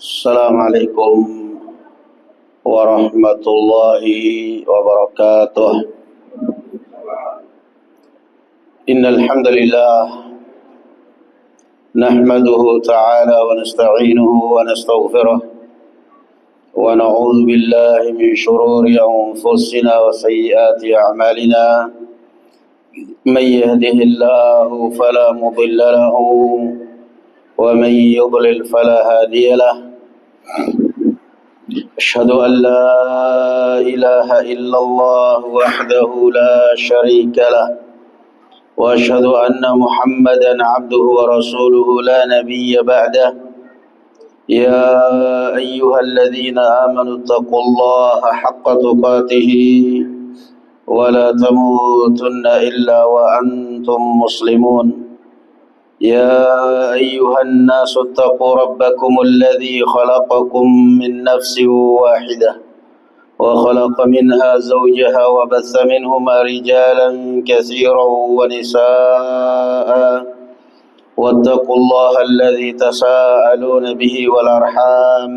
Assalamualaikum warahmatullahi wabarakatuh. Innal hamdalillah nahmaduhu ta'ala wa nasta'inuhu wa nastaghfiruh wa na'udzu billahi min shururi anfusina wa sayyiati a'malina. Man yahdihillahu fala mudilla lahu ومن يضلل فلا هادي له أشهد أن لا إله إلا الله وحده لا شريك له وأشهد أن محمدا عبده ورسوله لا نبي بعده يا أيها الذين آمنوا اتقوا الله حق تقاته ولا تموتن إلا وأنتم مسلمون يا أيها الناس اتقوا ربكم الذي خلقكم من نفس واحدة وخلق منها زوجها وبث منهما رجالا كثيرا ونساء واتقوا الله الذي تساءلون به والأرحام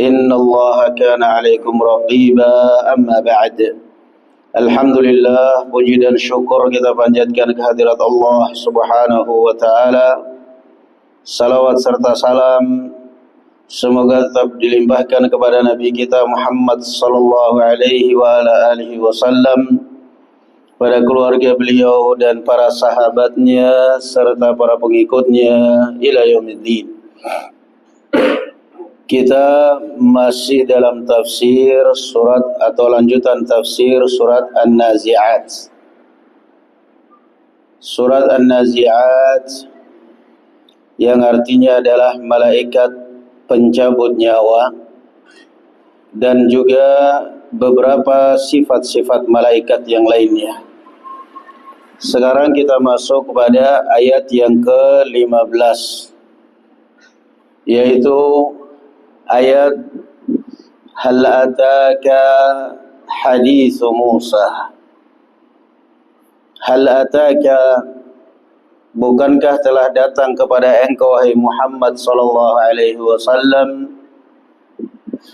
إن الله كان عليكم رقيبا. أما بعد, Alhamdulillah, puji dan syukur kita panjatkan kehadirat Allah Subhanahu wa ta'ala. Salawat serta salam semoga tetap dilimpahkan kepada Nabi kita Muhammad sallallahu alaihi wa ala alihi wasallam, pada keluarga beliau dan para sahabatnya serta para pengikutnya ila yaumiddin. Kita masih dalam tafsir surat atau lanjutan tafsir surat An-Nazi'at. Surat An-Nazi'at yang artinya adalah malaikat pencabut nyawa, dan juga beberapa sifat-sifat malaikat yang lainnya. Sekarang kita masuk kepada ayat yang ke-15, yaitu ayat hal ataka hadithu Musa. Hal ataka, bukankah telah datang kepada engkau wahai Muhammad sallallahu alaihi wasallam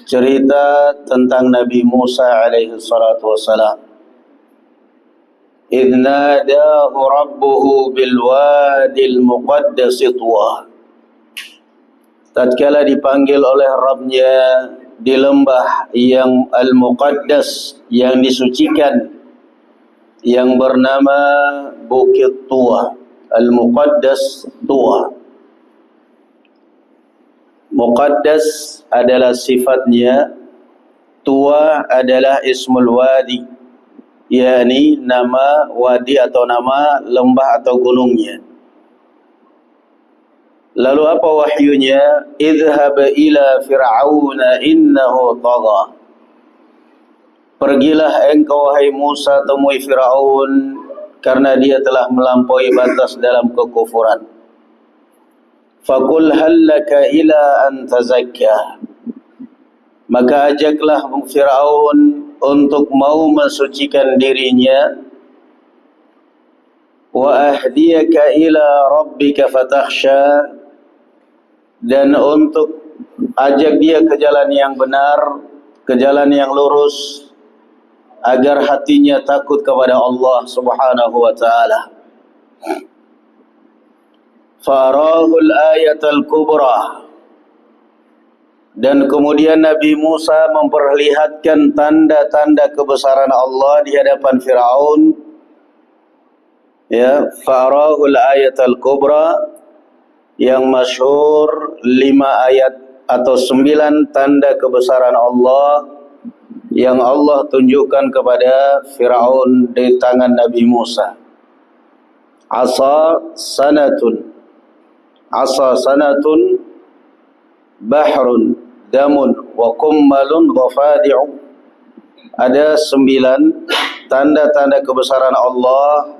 cerita tentang Nabi Musa alaihi salatu wasalam. Idh nadahu rabbuhu bil wadil muqaddas tuwa, tatkala dipanggil oleh Rabbnya di lembah yang al-muqaddas, yang disucikan, yang bernama Bukit Tua, al-muqaddas Tua. Muqaddas adalah sifatnya, Tua adalah ismul wadi, yakni nama wadi atau nama lembah atau gunungnya. Lalu apa wahyunya? Idhhab ila fir'auna innahu tagha. Pergilah engkau wahai Musa temui Fir'aun, karena dia telah melampaui batas dalam kekufuran. Faqul hal laka ila an tazakka. Maka ajaklah Fir'aun untuk mau mensucikan dirinya. Wa ahdiyaka ila rabbika fatakhsha, dan untuk ajak dia ke jalan yang benar, ke jalan yang lurus, agar hatinya takut kepada Allah Subhanahu wa ta'ala. Farahul ayatal kubra, dan kemudian Nabi Musa memperlihatkan tanda-tanda kebesaran Allah di hadapan Fir'aun. Ya, farahul ayatal kubra, yang masyhur 5 ayat atau 9 tanda kebesaran Allah yang Allah tunjukkan kepada Fir'aun di tangan Nabi Musa. Asa sanatun, bahrun damun wa kummalun ghafadi'u. Ada 9 tanda-tanda kebesaran Allah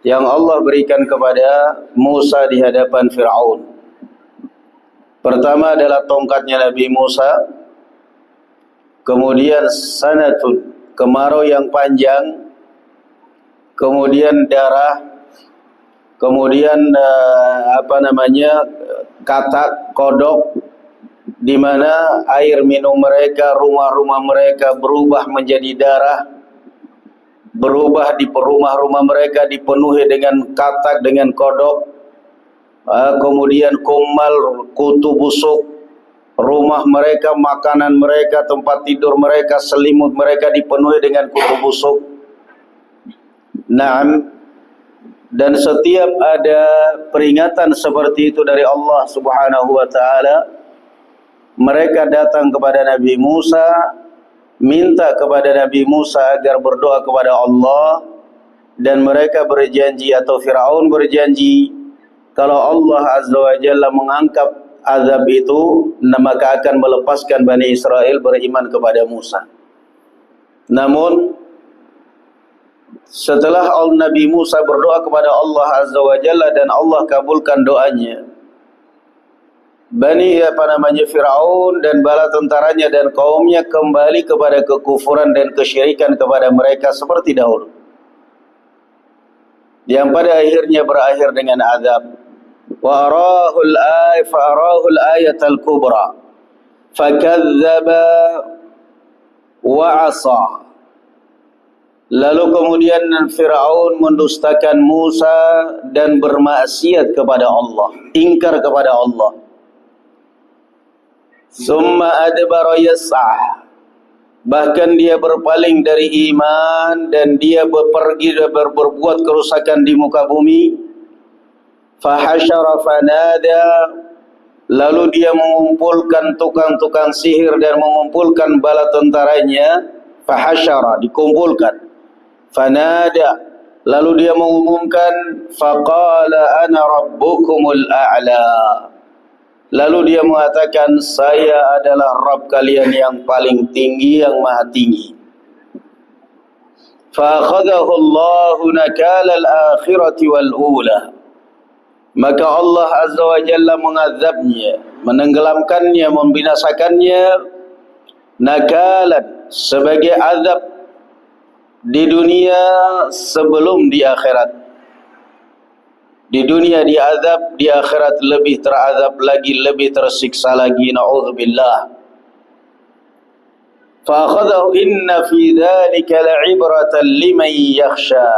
yang Allah berikan kepada Musa di hadapan Fir'aun. Pertama adalah tongkatnya Nabi Musa, kemudian sanatun, kemarau yang panjang, kemudian darah, kemudian katak, kodok, di mana air minum mereka, rumah-rumah mereka berubah menjadi darah, berubah di rumah-rumah mereka dipenuhi dengan katak, dengan kodok, kemudian kumal, kutu busuk, rumah mereka, makanan mereka, tempat tidur mereka, selimut mereka dipenuhi dengan kutu busuk. Naam. Dan setiap ada peringatan seperti itu dari Allah Subhanahu wa taala, mereka datang kepada Nabi Musa, minta kepada Nabi Musa agar berdoa kepada Allah, dan mereka berjanji atau Firaun berjanji kalau Allah Azza wa Jalla mengangkat azab itu, maka akan melepaskan Bani Israel beriman kepada Musa. Namun setelah Nabi Musa berdoa kepada Allah Azza wa Jalla dan Allah kabulkan doanya, Firaun dan bala tentaranya dan kaumnya kembali kepada kekufuran dan kesyirikan kepada mereka seperti dahulu, yang pada akhirnya berakhir dengan azab. Wa arahul ayatal kubra fakadzdzaba wa 'asa. Lalu kemudian Firaun mendustakan Musa dan bermaksiat kepada Allah, ingkar kepada Allah. Summa adbara yas'ah. Bahkan dia berpaling dari iman dan dia pergi dan berbuat kerusakan di muka bumi. Fahasyara fanada. Lalu dia mengumpulkan tukang-tukang sihir dan mengumpulkan bala tentaranya. Fahasyara, dikumpulkan. Fanada, lalu dia mengumumkan, faqala ana rabbukumul a'la. Lalu dia mengatakan, saya adalah Rabb kalian yang paling tinggi, yang maha tinggi. Fa'akhadahu Allahu nakala al-akhirati wal-ula. Maka Allah Azza wa Jalla mengazabnya, menenggelamkannya, membinasakannya, nakalan, sebagai azab di dunia sebelum di akhirat. Di dunia diazab, di akhirat lebih terazab lagi, lebih tersiksa lagi. Na'udzubillah. Fa'akhadahu inna fi dhalika la'ibratan liman yakhsha.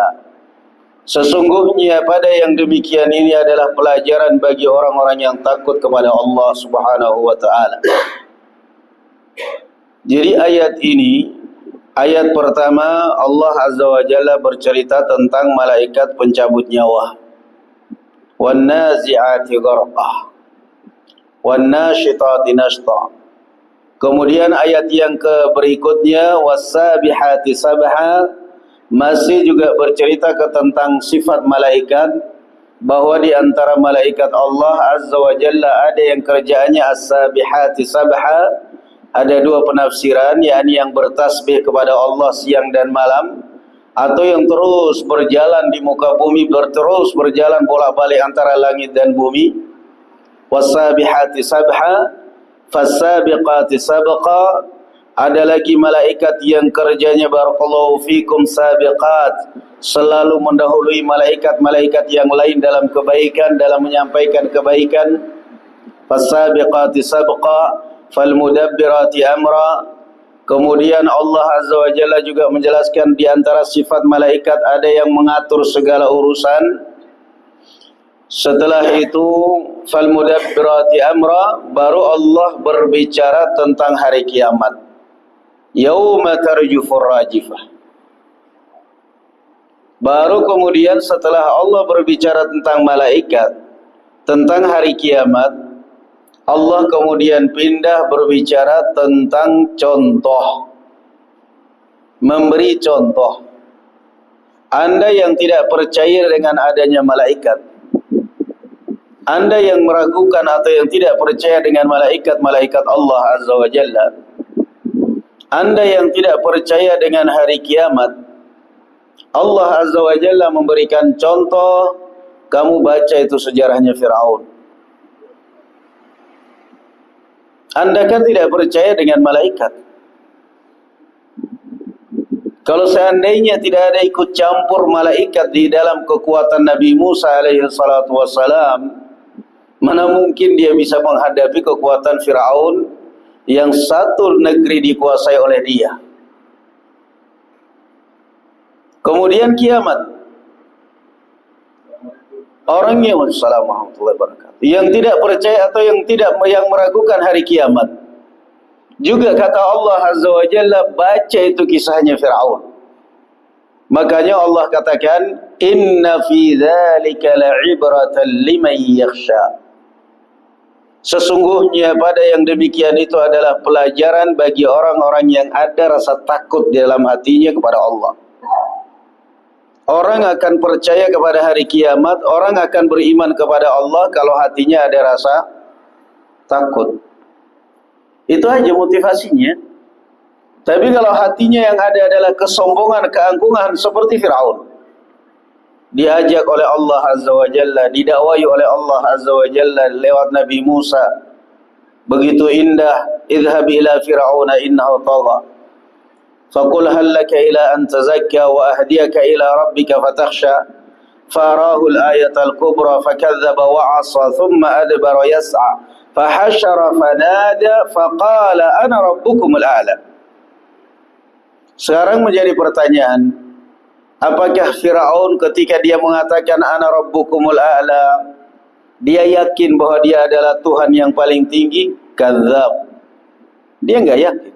Sesungguhnya pada yang demikian ini adalah pelajaran bagi orang-orang yang takut kepada Allah Subhanahu wa ta'ala. Jadi ayat ini, ayat pertama, Allah Azza wa Jalla bercerita tentang malaikat pencabut nyawa. Wan nazi'ati gharqah, wan nashitati nashta. Kemudian ayat yang berikutnya, was-sabihati sabha, masih juga bercerita tentang sifat malaikat, bahwa di antara malaikat Allah Azza wa Jalla ada yang kerjaannya as-sabihati sabha. Ada dua penafsiran, yakni yang bertasbih kepada Allah siang dan malam, atau yang terus berjalan di muka bumi, terus berjalan bolak-balik antara langit dan bumi. Was-sabihati sabha, fas-sabiqati sabqa. Ada lagi malaikat yang kerjanya barakallahu fikum sabiqat, selalu mendahului malaikat-malaikat yang lain dalam kebaikan, dalam menyampaikan kebaikan. Fas-sabiqati sabqa, falmudabbirati amra. Kemudian Allah Azza wa Jalla juga menjelaskan di antara sifat malaikat ada yang mengatur segala urusan. Setelah itu falmudabbirati amra, baru Allah berbicara tentang hari kiamat. Yauma tarjufur rajifah. Baru kemudian setelah Allah berbicara tentang malaikat, tentang hari kiamat, Allah kemudian pindah berbicara tentang contoh, memberi contoh. Anda yang tidak percaya dengan adanya malaikat, Anda yang meragukan atau yang tidak percaya dengan malaikat-malaikat Allah Azza wa Jalla, Anda yang tidak percaya dengan hari kiamat, Allah Azza wa Jalla memberikan contoh. Kamu baca itu sejarahnya Firaun. Anda kan tidak percaya dengan malaikat. Kalau seandainya tidak ada ikut campur malaikat di dalam kekuatan Nabi Musa alaihi salatu wassalam, mana mungkin dia bisa menghadapi kekuatan Fir'aun yang satu negeri dikuasai oleh dia. Kemudian kiamat. Orang yang yang tidak percaya atau yang meragukan hari kiamat, juga kata Allah Azza wa Jalla, baca itu kisahnya Fir'aun. Makanya Allah katakan, inna fi dzalika la'ibratan liman yakhsha. Sesungguhnya pada yang demikian itu adalah pelajaran bagi orang-orang yang ada rasa takut di dalam hatinya kepada Allah. Orang akan percaya kepada hari kiamat, orang akan beriman kepada Allah kalau hatinya ada rasa takut. Itu aja motivasinya. Tapi kalau hatinya yang ada adalah kesombongan, keangkuhan seperti Fir'aun, diajak oleh Allah Azza wa Jalla, didakwai oleh Allah Azza wa Jalla lewat Nabi Musa, begitu indah, idhhab ila fir'auna innahu tagha faqul hal laka ila an tazakka wa ahdiyaka ila rabbika fatakhsha farahu al-ayata al-kubra fakadzdzaba wa 'asa thumma adbara yas'a fahashara fanada faqala ana rabbukumul a'la. Sekarang menjadi pertanyaan, apakah Fir'aun ketika dia mengatakan ana rabbukumul a'la, dia yakin bahwa dia adalah Tuhan yang paling tinggi? Kadzdzab. Dia enggak yakin.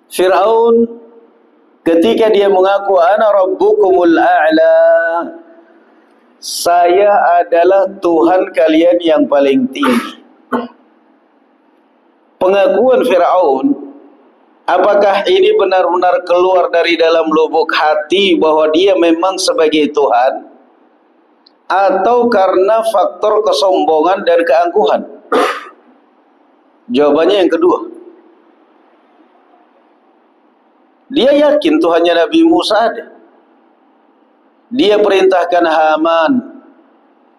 Fir'aun ketika dia mengaku ana rabbukumul a'la, saya adalah Tuhan kalian yang paling tinggi. Pengakuan Fir'aun, apakah ini benar-benar keluar dari dalam lubuk hati bahwa dia memang sebagai Tuhan, atau karena faktor kesombongan dan keangkuhan? Jawabannya yang kedua. Dia yakin Tuhannya Nabi Musa ada. Dia perintahkan Haman,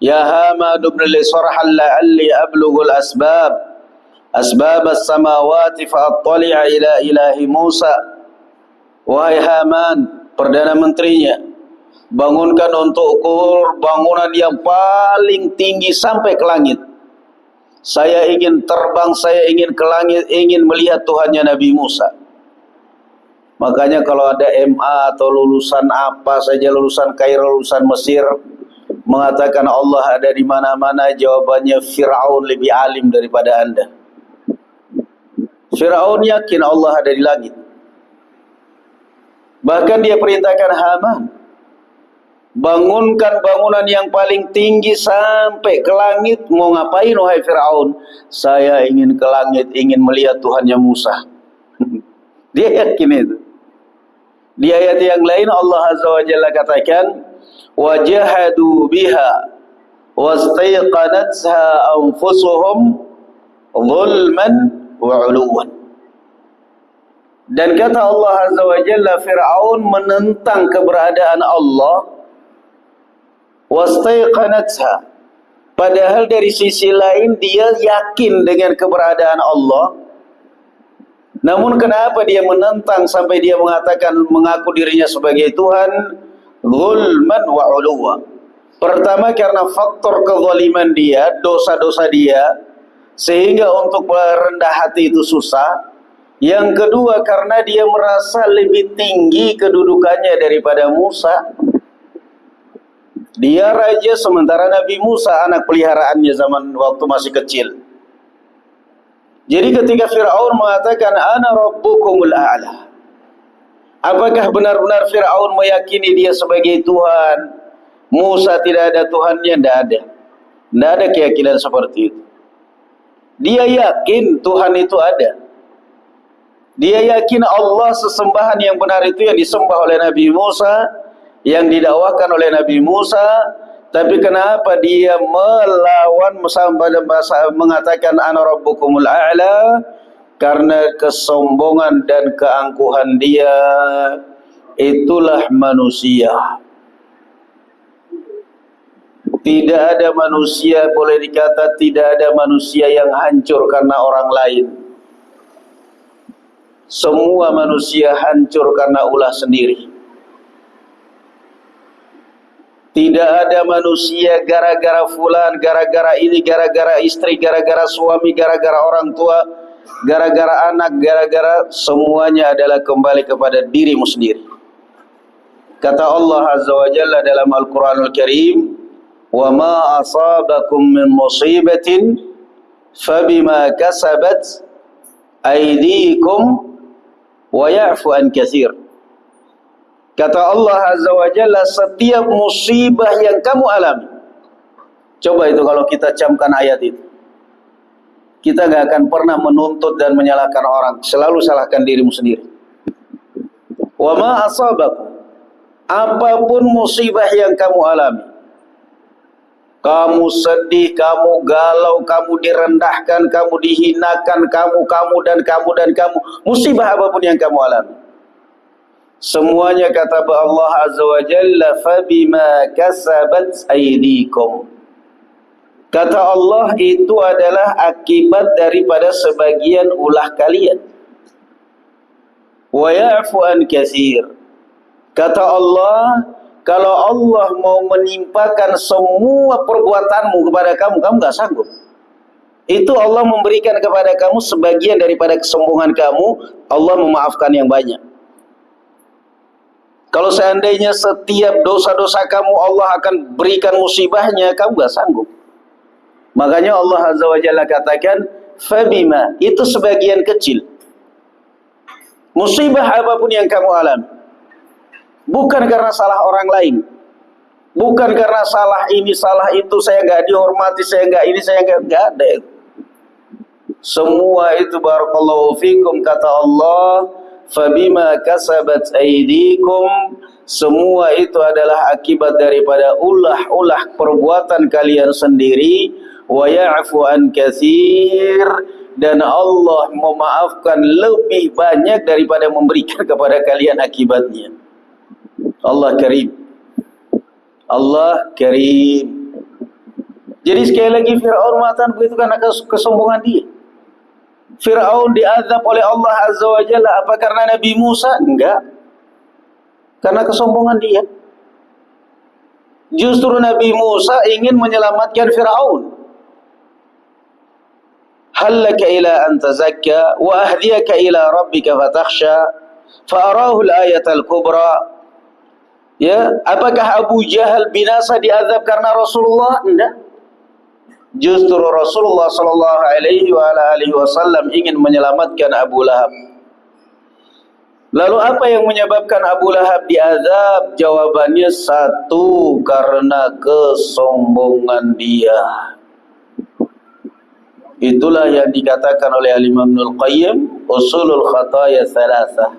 ya Haman ibn li sarhan la'alli ablughul asbab as-samawati fa'attali'a ila ilahi Musa. Wahai Haman, perdana menterinya, bangunkan untuk ukur bangunan yang paling tinggi sampai ke langit. Saya ingin terbang, saya ingin ke langit, ingin melihat Tuhannya Nabi Musa. Makanya kalau ada MA atau lulusan apa saja, lulusan Kairo, lulusan Mesir, mengatakan Allah ada di mana-mana, jawabannya Fir'aun lebih alim daripada Anda. Fir'aun yakin Allah ada di langit. Bahkan dia perintahkan Haman, bangunkan bangunan yang paling tinggi sampai ke langit. Mau ngapain wahai Fir'aun? Saya ingin ke langit, ingin melihat Tuhannya Musa. Dia yakin itu. Di ayat yang lain Allah Azza wa Jalla katakan, wajahadu biha wastaiqanatha anfusuhum zulman wa 'uluwan. Dan kata Allah Azza wa Jalla, Fir'aun menentang keberadaan Allah, wastaiqanatha, padahal dari sisi lain dia yakin dengan keberadaan Allah. Namun kenapa dia menentang sampai dia mengatakan, mengaku dirinya sebagai Tuhan? Zulman wa 'uluwa. Pertama karena faktor kezaliman dia, dosa-dosa dia, sehingga untuk merendah hati itu susah. Yang kedua karena dia merasa lebih tinggi kedudukannya daripada Musa. Dia raja sementara Nabi Musa anak peliharaannya zaman waktu masih kecil. Jadi ketika Fir'aun mengatakan ana rabbukumul a'la, apakah benar-benar Fir'aun meyakini dia sebagai Tuhan? Musa tidak ada Tuhannya? Tidak ada. Tidak ada keyakinan seperti itu. Dia yakin Tuhan itu ada. Dia yakin Allah sesembahan yang benar itu yang disembah oleh Nabi Musa, yang didakwakan oleh Nabi Musa. Tapi kenapa dia melawan mengatakan ana rabbukumul a'la? Karena kesombongan dan keangkuhan dia. Itulah manusia. Tidak ada manusia, boleh dikata tidak ada manusia yang hancur karena orang lain. semua manusia hancur karena ulah sendiri. Tidak ada manusia gara-gara fulan, gara-gara ini, gara-gara istri, gara-gara suami, gara-gara orang tua, gara-gara anak, gara-gara, semuanya adalah kembali kepada dirimu sendiri. Kata Allah Azza wa Jalla dalam Al-Quranul Karim, "Wa ma asabakum min musibatin fabima kasabat aydikum wa ya'fu an katsir." Kata Allah Azza wa Jalla, setiap musibah yang kamu alami. Coba itu kalau kita camkan ayat itu, kita gak akan pernah menuntut dan menyalahkan orang, selalu salahkan dirimu sendiri. Wa ma asabakum, apapun musibah yang kamu alami, kamu sedih, kamu galau, kamu direndahkan, kamu dihinakan, kamu dan kamu, musibah apapun yang kamu alami, semuanya kata Allah Azza wa Jalla, fabima kasabat aydikum. Kata Allah, itu adalah akibat daripada sebagian ulah kalian. Wa ya'fu an katsir. Kata Allah, kalau Allah mau menimpakan semua perbuatanmu kepada kamu, kamu gak sanggup. Itu Allah memberikan kepada kamu sebagian daripada kesombongan kamu, Allah memaafkan yang banyak. Kalau seandainya setiap dosa-dosa kamu Allah akan berikan musibahnya, kamu gak sanggup. Makanya Allah Azza wa Jalla katakan, fabima, itu sebagian kecil. Musibah apapun yang kamu alami, bukan karena salah orang lain, bukan karena salah ini, salah itu, saya gak dihormati, saya gak ini, saya gak ada. Semua itu barakallahu fikum, kata Allah, fabima kasabat aydikum, semua itu adalah akibat daripada ulah-ulah perbuatan kalian sendiri. Wa ya'fu an katsir, dan Allah memaafkan lebih banyak daripada memberikan kepada kalian akibatnya. Allah Karim, Allah Karim. Jadi sekali lagi, Fir'aun mengatakan begitu karena kesombongan dia. Fir'aun diazab oleh Allah Azza wa Jalla, apa karena Nabi Musa? Enggak, karena kesombongan dia. Justru Nabi Musa ingin menyelamatkan Fir'aun. Hallaka ila an tazakka wa ahdiyaka ila rabbika fatakhsha fa arahu al-ayatal kubra. Ya, apakah Abu Jahal binasa diazab karena Rasulullah? Enggak. Justru Rasulullah sallallahu alaihi wasallam ingin menyelamatkan Abu Lahab. Lalu apa yang menyebabkan Abu Lahab diazab? Jawabannya satu, karena kesombongan dia. Itulah yang dikatakan oleh Al-Imam Ibnul Qayyim, usulul khataya thalathah,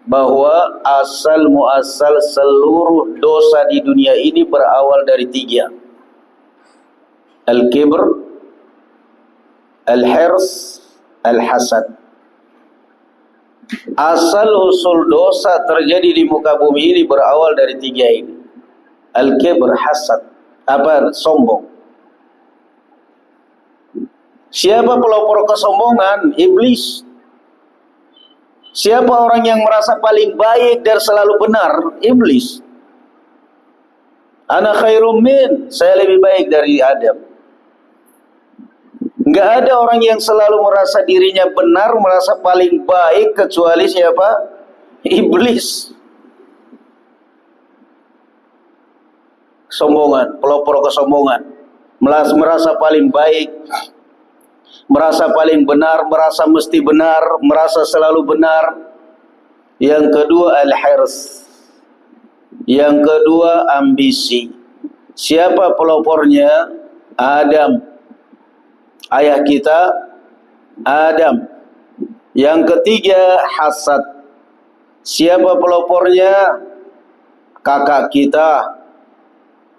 bahwa asal muasal seluruh dosa di dunia ini berawal dari tiga: al-kibr, al-hirs, al-hasad. Asal usul dosa terjadi di muka bumi ini berawal dari tiga ini: al-kibr, hasad, sombong. Siapa pelopor kesombongan? Iblis. Siapa orang yang merasa paling baik dan selalu benar? Iblis. Ana khairum min, saya lebih baik dari Adam. Enggak ada orang yang selalu merasa dirinya benar, merasa paling baik, kecuali siapa? Iblis. Kesombongan, pelopor kesombongan, merasa paling baik, merasa paling benar, merasa mesti benar, merasa selalu benar. Yang kedua al-hirs, yang kedua ambisi. Siapa pelopornya? Adam, ayah kita Adam. Yang ketiga hasad. Siapa pelopornya? Kakak kita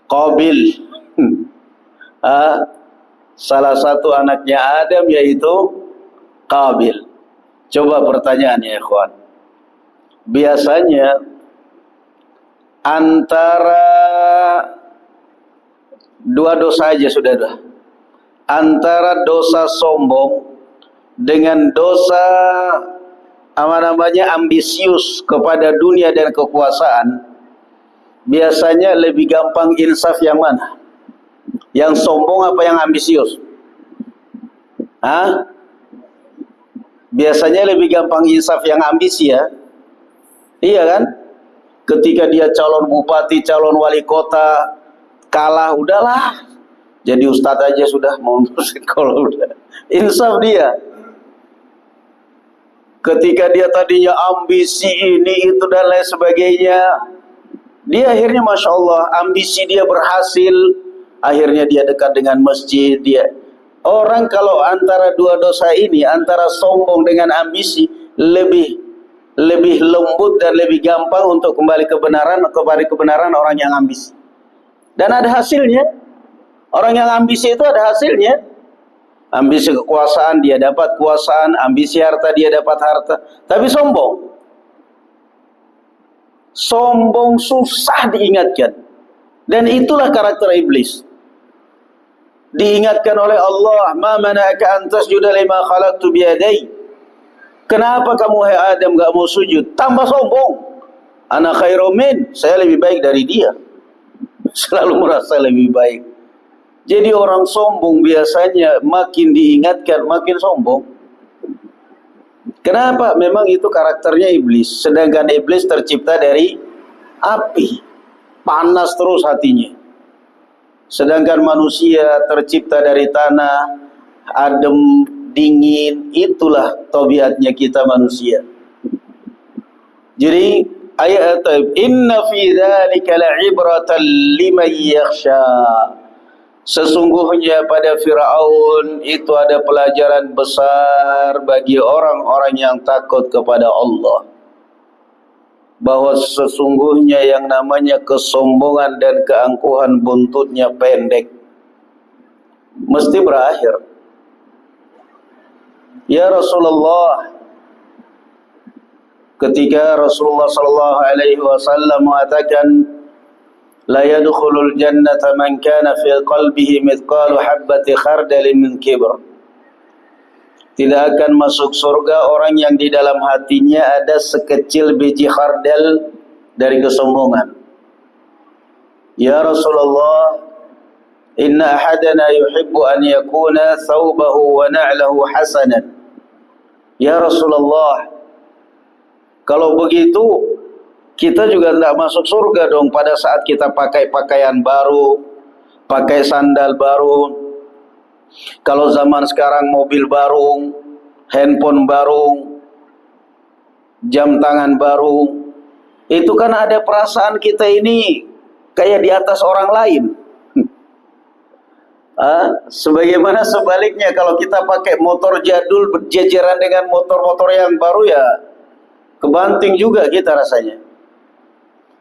Qabil. Salah satu anaknya Adam yaitu Qabil. Coba pertanyaannya, ikhwan. Biasanya antara dua dosa aja sudah dah. Antara dosa sombong dengan dosa namanya ambisius kepada dunia dan kekuasaan, biasanya lebih gampang insaf yang mana? Yang sombong apa yang ambisius? Hah? Biasanya lebih gampang insaf yang ambisi ya. Iya kan? Ketika dia calon bupati, calon wali kota, kalah, udahlah. Jadi ustadz aja sudah, mau kalau udah. Insaf dia. Ketika dia tadinya ambisi ini, itu dan lain sebagainya, dia akhirnya Masya Allah, ambisi dia berhasil. Akhirnya dia dekat dengan masjid. Orang kalau antara dua dosa ini, antara sombong dengan ambisi, lebih lembut dan lebih gampang untuk kembali kebenaran orang yang ambisi. Dan ada hasilnya. Orang yang ambisi itu ada hasilnya. Ambisi kekuasaan, dia dapat kekuasaan. Ambisi harta, dia dapat harta. Tapi sombong. Sombong susah diingatkan. Dan itulah karakter iblis. Diingatkan oleh Allah, ma mana'aka an tasjuda lima khalaqtu biyadai. Kenapa kamu hai Adam gak mau sujud? Tambah sombong. Ana khairum min, saya lebih baik dari dia. Selalu merasa lebih baik. Jadi orang sombong biasanya makin diingatkan makin sombong. Kenapa? Memang itu karakternya iblis. Sedangkan iblis tercipta dari api, panas terus hatinya. Sedangkan manusia tercipta dari tanah, adem, dingin. Itulah tabiatnya kita manusia. Jadi ayat inna fi dzalika la'ibratan liman yakhsha. Sesungguhnya pada Firaun itu ada pelajaran besar bagi orang-orang yang takut kepada Allah. Bahwa sesungguhnya yang namanya kesombongan dan keangkuhan buntutnya pendek, mesti berakhir. Ya Rasulullah, ketika Rasulullah sallallahu alaihi wasallam mengatakan la yadkhulul jannata man kana fi qalbihi mithqalu habbati khardalin min kibr. Tidak akan masuk surga orang yang di dalam hatinya ada sekecil biji khardal dari kesombongan. Ya Rasulullah, inna ahadana yuhibbu an yakuna thawbahu wa na'lahu hasanan. Ya Rasulullah, kalau begitu kita juga tidak masuk surga dong pada saat kita pakai pakaian baru, pakai sandal baru. Kalau zaman sekarang mobil baru, handphone baru, jam tangan baru, itu kan ada perasaan kita ini kayak di atas orang lain. Sebagaimana sebaliknya kalau kita pakai motor jadul berjejeran dengan motor-motor yang baru, ya kebanting juga kita rasanya.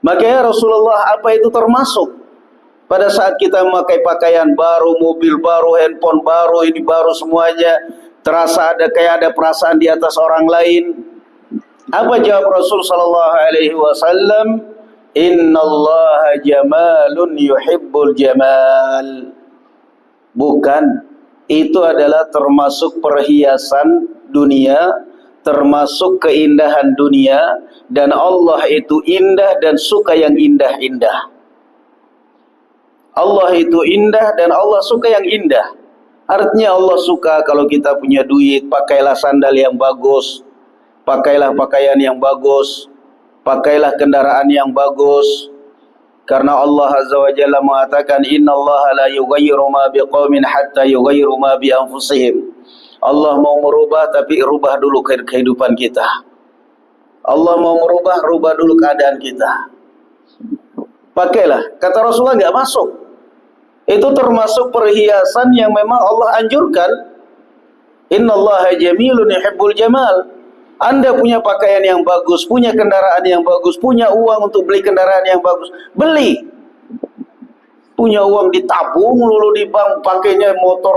Makanya Rasulullah, apa itu termasuk pada saat kita memakai pakaian baru, mobil baru, handphone baru, ini baru semuanya, terasa ada kayak ada perasaan di atas orang lain. Apa jawab Rasul sallallahu alaihi wasallam? Innallaha jamalun yuhibbul jamal. Bukan, itu adalah termasuk perhiasan dunia, termasuk keindahan dunia, dan Allah itu indah dan suka yang indah-indah. Allah itu indah dan Allah suka yang indah. Artinya Allah suka kalau kita punya duit, pakailah sandal yang bagus, pakailah pakaian yang bagus, pakailah kendaraan yang bagus. Karena Allah Azza wa Jalla mengatakan, innallaha la yughayyiru ma biqaumin hatta yughayyiru ma bi anfusihim. Allah mau merubah, tapi rubah dulu kehidupan kita. Allah mau merubah, rubah dulu keadaan kita. Pakailah. Kata Rasulullah, enggak masuk. Itu termasuk perhiasan yang memang Allah anjurkan. Innallaha jamilun yuhibbul jamal. Anda punya pakaian yang bagus, punya kendaraan yang bagus, punya uang untuk beli kendaraan yang bagus, beli. Punya uang ditabung dulu di bank, pakainya motor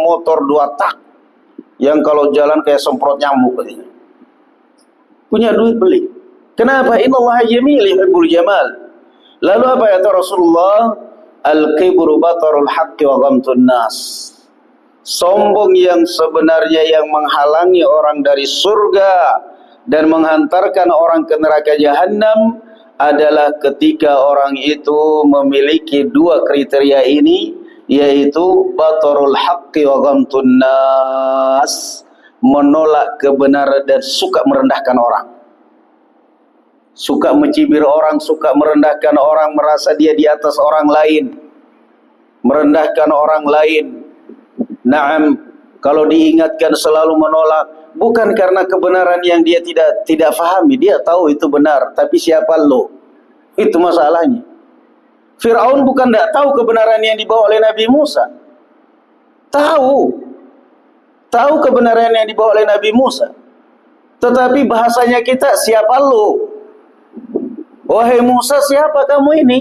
motor 2 tak yang kalau jalan kayak semprot nyamuk katanya. Punya duit beli. Kenapa? Innallaha jamil yuhibbul jamal. Lalu apa kata Rasulullah? Al-kibru batarul haqqi wa ghamtun nas. Sombong yang sebenarnya yang menghalangi orang dari surga dan menghantarkan orang ke neraka jahanam adalah ketika orang itu memiliki dua kriteria ini, yaitu batarul haqqi wa ghamtun nas, menolak kebenaran dan suka merendahkan orang. Suka mencibir orang, suka merendahkan orang, merasa dia di atas orang lain, merendahkan orang lain. Naam, kalau diingatkan selalu menolak, bukan karena kebenaran yang dia tidak fahami, dia tahu itu benar, tapi siapa lo? Itu masalahnya. Fir'aun bukan tidak tahu kebenaran yang dibawa oleh Nabi Musa. Tahu kebenaran yang dibawa oleh Nabi Musa. Tetapi bahasanya kita, siapa lo? Wahai Musa, siapa kamu ini?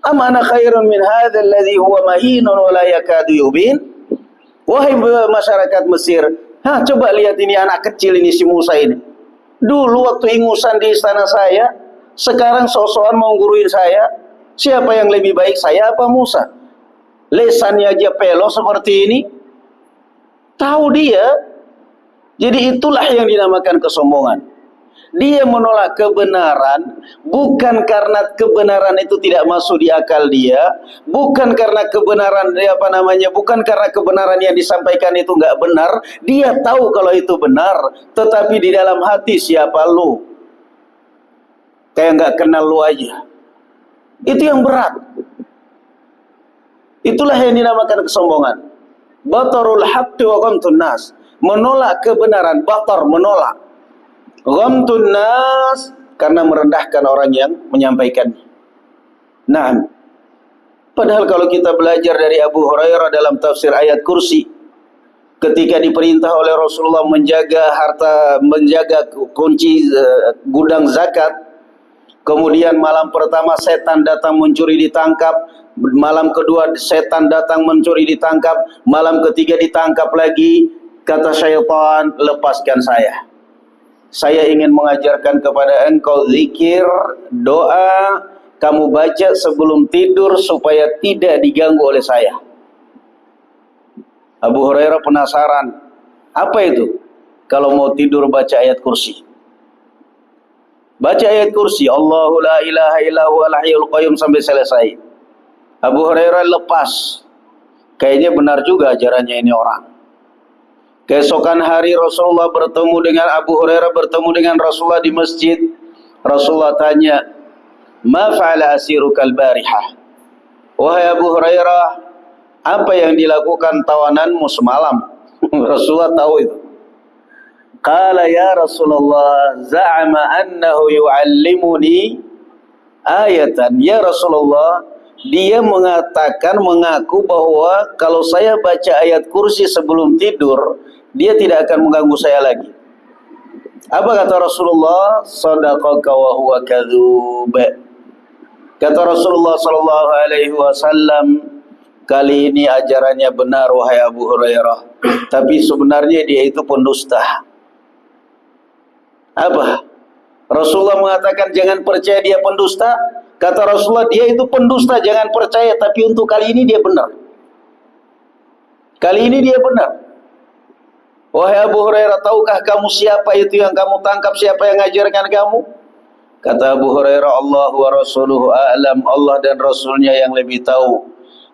Amana khairun min hadzal ladzi huwa mahinun wa la yakadu yubin. Wahai masyarakat Mesir, coba lihat ini anak kecil ini, si Musa ini. Dulu waktu ingusan di istana saya, sekarang sok-sokan mau guruin saya. Siapa yang lebih baik, saya apa Musa? Lesannya aja pelo seperti ini. Tahu dia. Jadi itulah yang dinamakan kesombongan. Dia menolak kebenaran bukan karena kebenaran itu tidak masuk di akal dia, bukan karena kebenaran bukan karena kebenaran yang disampaikan itu enggak benar. Dia tahu kalau itu benar, tetapi di dalam hati, siapa lu? Kayak enggak kenal lu aja. Itu yang berat. Itulah yang dinamakan kesombongan. Batarul haqqi wa ghamtun nas, menolak kebenaran. Batar, menolak. Ghamtun nas, karena merendahkan orang yang menyampaikannya. Nah, padahal kalau kita belajar dari Abu Hurairah dalam tafsir ayat kursi, ketika diperintah oleh Rasulullah menjaga kunci gudang zakat, kemudian malam pertama setan datang mencuri, ditangkap. Malam kedua setan datang mencuri, ditangkap. Malam ketiga ditangkap lagi. Kata syaitan, lepaskan saya. Saya ingin mengajarkan kepada engkau zikir, doa, kamu baca sebelum tidur supaya tidak diganggu oleh saya. Abu Hurairah penasaran, apa itu? Kalau mau tidur baca ayat kursi. Baca ayat kursi, Allahu la ilaha illahu al-hayyul qayyum sampai selesai. Abu Hurairah lepas. Kayaknya benar juga ajarannya ini orang. Keesokan hari Rasulullah bertemu dengan Abu Hurairah, bertemu dengan Rasulullah di masjid. Rasulullah tanya, "Ma fa'ala asirukal barihah?" Wahai Abu Hurairah, apa yang dilakukan tawananmu semalam? Rasulullah tahu itu. Qala ya Rasulullah, za'ama annahu yu'allimuni ayatan. Ya Rasulullah, dia mengaku bahwa kalau saya baca ayat kursi sebelum tidur, dia tidak akan mengganggu saya lagi. Apa kata Rasulullah? Sadaqaka wa huwa kadzub. Kata Rasulullah sallallahu alaihi wasallam, kali ini ajarannya benar wahai Abu Hurairah, tapi sebenarnya dia itu pendusta. Apa? Rasulullah mengatakan jangan percaya dia pendusta. Kata Rasulullah, dia itu pendusta, jangan percaya, tapi untuk kali ini dia benar. Kali ini dia benar. Wahai Abu Hurairah, tahukah kamu siapa itu yang kamu tangkap, siapa yang mengajarkan kamu? Kata Abu Hurairah, Allah wa rasuluhu a'lam, Allah dan Rasulnya yang lebih tahu.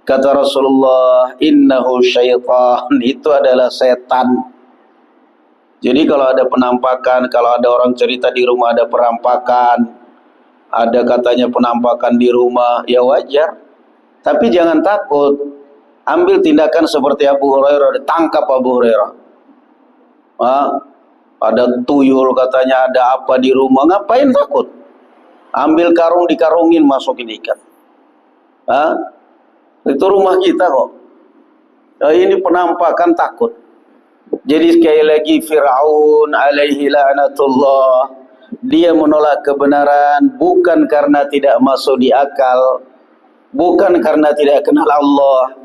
Kata Rasulullah, innahu syaitan, itu adalah setan. Jadi kalau ada penampakan, kalau ada orang cerita di rumah ada perampakan, ada katanya penampakan di rumah, ya wajar. Tapi jangan takut, ambil tindakan seperti Abu Hurairah, ditangkap Abu Hurairah. Ada tuyul katanya, ada apa di rumah, ngapain takut? Ambil karung, dikarungin, masukin ikan. Itu rumah kita kok. Ini penampakan, takut. Jadi sekali lagi, Fir'aun alaihi la'natullah, dia menolak kebenaran bukan karena tidak masuk di akal, bukan karena tidak kenal Allah,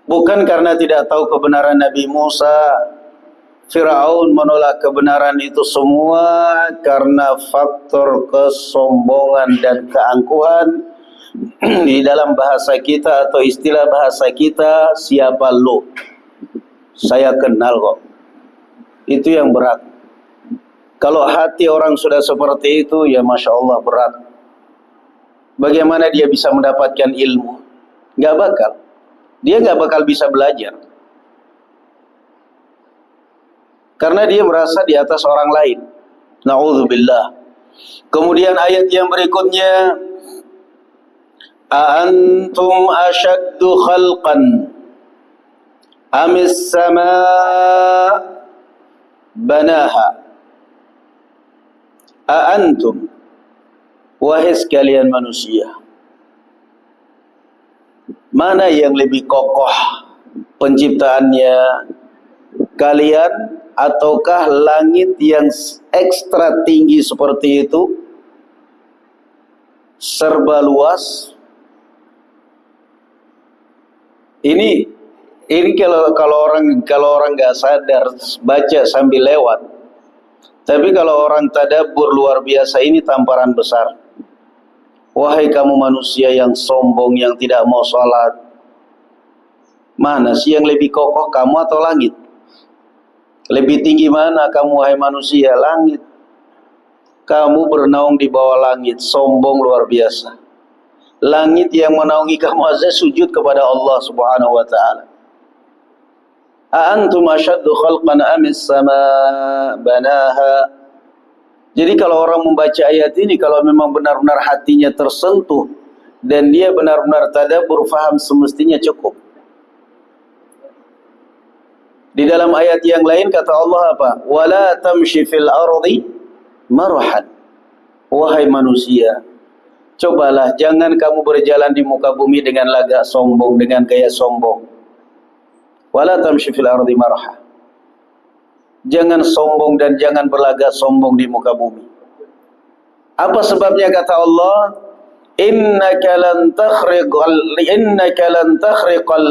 bukan karena tidak tahu kebenaran Nabi Musa. Fir'aun menolak kebenaran itu semua karena faktor kesombongan dan keangkuhan, Di dalam bahasa kita atau istilah bahasa kita, siapa lu? Saya kenal kok. Itu yang berat. Kalau hati orang sudah seperti itu, ya Masya Allah berat. Bagaimana dia bisa mendapatkan ilmu? Gak bakal. Dia gak bakal bisa belajar. Karena dia merasa di atas orang lain. Na'udzubillah. Kemudian ayat yang berikutnya, A'antum asyaddu khalqan amis sama' banaha. A'antum, wahai sekalian manusia, mana yang lebih kokoh penciptaannya, kalian ataukah langit yang ekstra tinggi seperti itu, serba luas? Ini kalau orang nggak sadar baca sambil lewat. Tapi kalau orang tadabbur luar biasa, ini tamparan besar. Wahai kamu manusia yang sombong, yang tidak mau sholat, mana sih yang lebih kokoh, kamu atau langit? Lebih tinggi mana kamu wahai manusia? Langit. Kamu bernaung di bawah langit, sombong luar biasa. Langit yang menaungi kamu aja sujud kepada Allah Subhanahu wa taala. A'antum asyaddu khalqan amis sama' banaha. Jadi kalau orang membaca ayat ini, kalau memang benar-benar hatinya tersentuh dan dia benar-benar tadabbur, faham, semestinya cukup. Di dalam ayat yang lain kata Allah apa? Wala tamshi fil ardi marhan. Wahai manusia, cobalah jangan kamu berjalan di muka bumi dengan lagak sombong, dengan gaya sombong. Wala tamshi fil ardi marha. Jangan sombong dan jangan berlagak sombong di muka bumi. Apa sebabnya kata Allah? Innaka lan takhriqal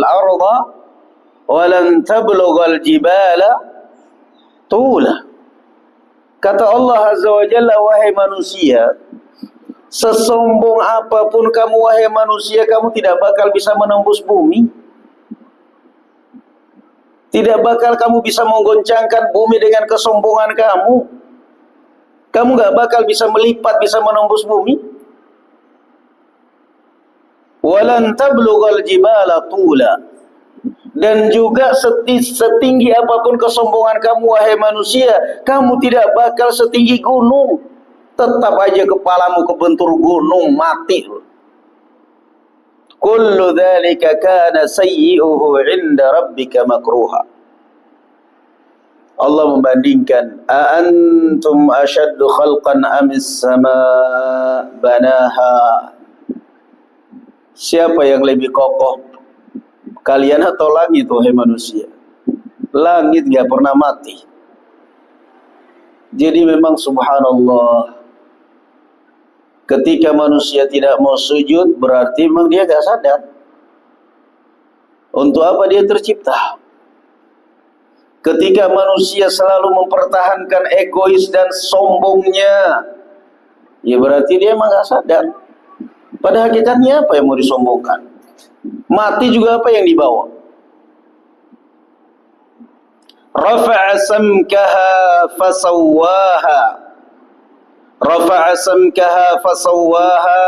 arda wa lan tablughal jibala tula. Kata Allah Azza wa Jalla, wahai manusia, sesombong apapun kamu wahai manusia, kamu tidak bakal bisa menembus bumi. Tidak bakal kamu bisa menggoncangkan bumi dengan kesombongan kamu. Kamu gak bakal bisa melipat, bisa menembus bumi. Walan tablughal jibala tula. Dan juga setinggi apapun kesombongan kamu wahai manusia, kamu tidak bakal setinggi gunung. Tetap aja kepalamu kebentur gunung, mati. Kullu dzalika kana sayyi'uhu 'inda rabbika makruha. Allah membandingkan, A'antum asyaddu khalqan amis sama' banaha. Siapa yang lebih kokoh, kalian atau langit wahai manusia? Langit gak pernah mati. Jadi memang subhanallah, ketika manusia tidak mau sujud, berarti memang dia gak sadar untuk apa dia tercipta. Ketika manusia selalu mempertahankan egois dan sombongnya, ya berarti dia memang gak sadar. Pada hakikatnya apa yang mau disombongkan? Mati juga apa yang dibawa? Rafa'a samkaha fasawwaha. Rafa'a samkaha fasawwaha.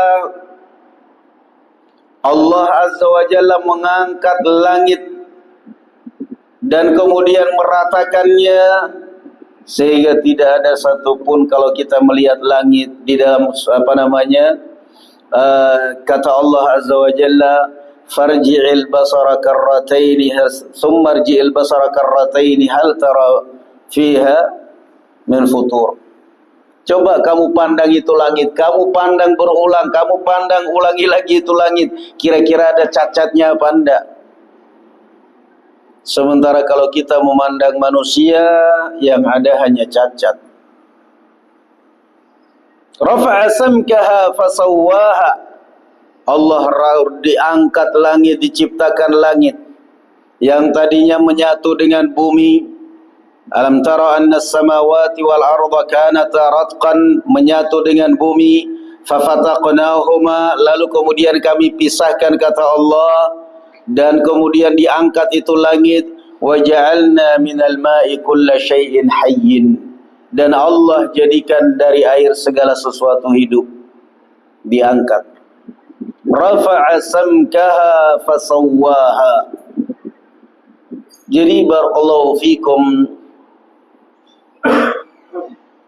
Allah Azza wa Jalla mengangkat langit dan kemudian meratakannya, sehingga tidak ada satupun kalau kita melihat langit di dalam kata Allah Azza wa Jalla, farji'il basara karrataini thumma arji'il basara karrataini hal tara fiha min futur. Coba kamu pandang itu langit, kamu pandang berulang, kamu pandang ulangi lagi itu langit, kira-kira ada cacatnya apa enggak? Sementara kalau kita memandang manusia, yang ada hanya cacat. Rafa'a samkaha fasawwaha. Allah diangkat langit, diciptakan langit yang tadinya menyatu dengan bumi. Alam tara anna as-samawati wal arda kanata ratqan, menyatu dengan bumi. fafataqnahuma, lalu kemudian kami pisahkan, kata Allah, dan kemudian diangkat itu langit, waja'alna minal ma'i kulla syai'in hayyin, dan Allah jadikan dari air segala sesuatu hidup, diangkat. Rafa'a samkaha fasawwaha. Jadi barakallahu fikum,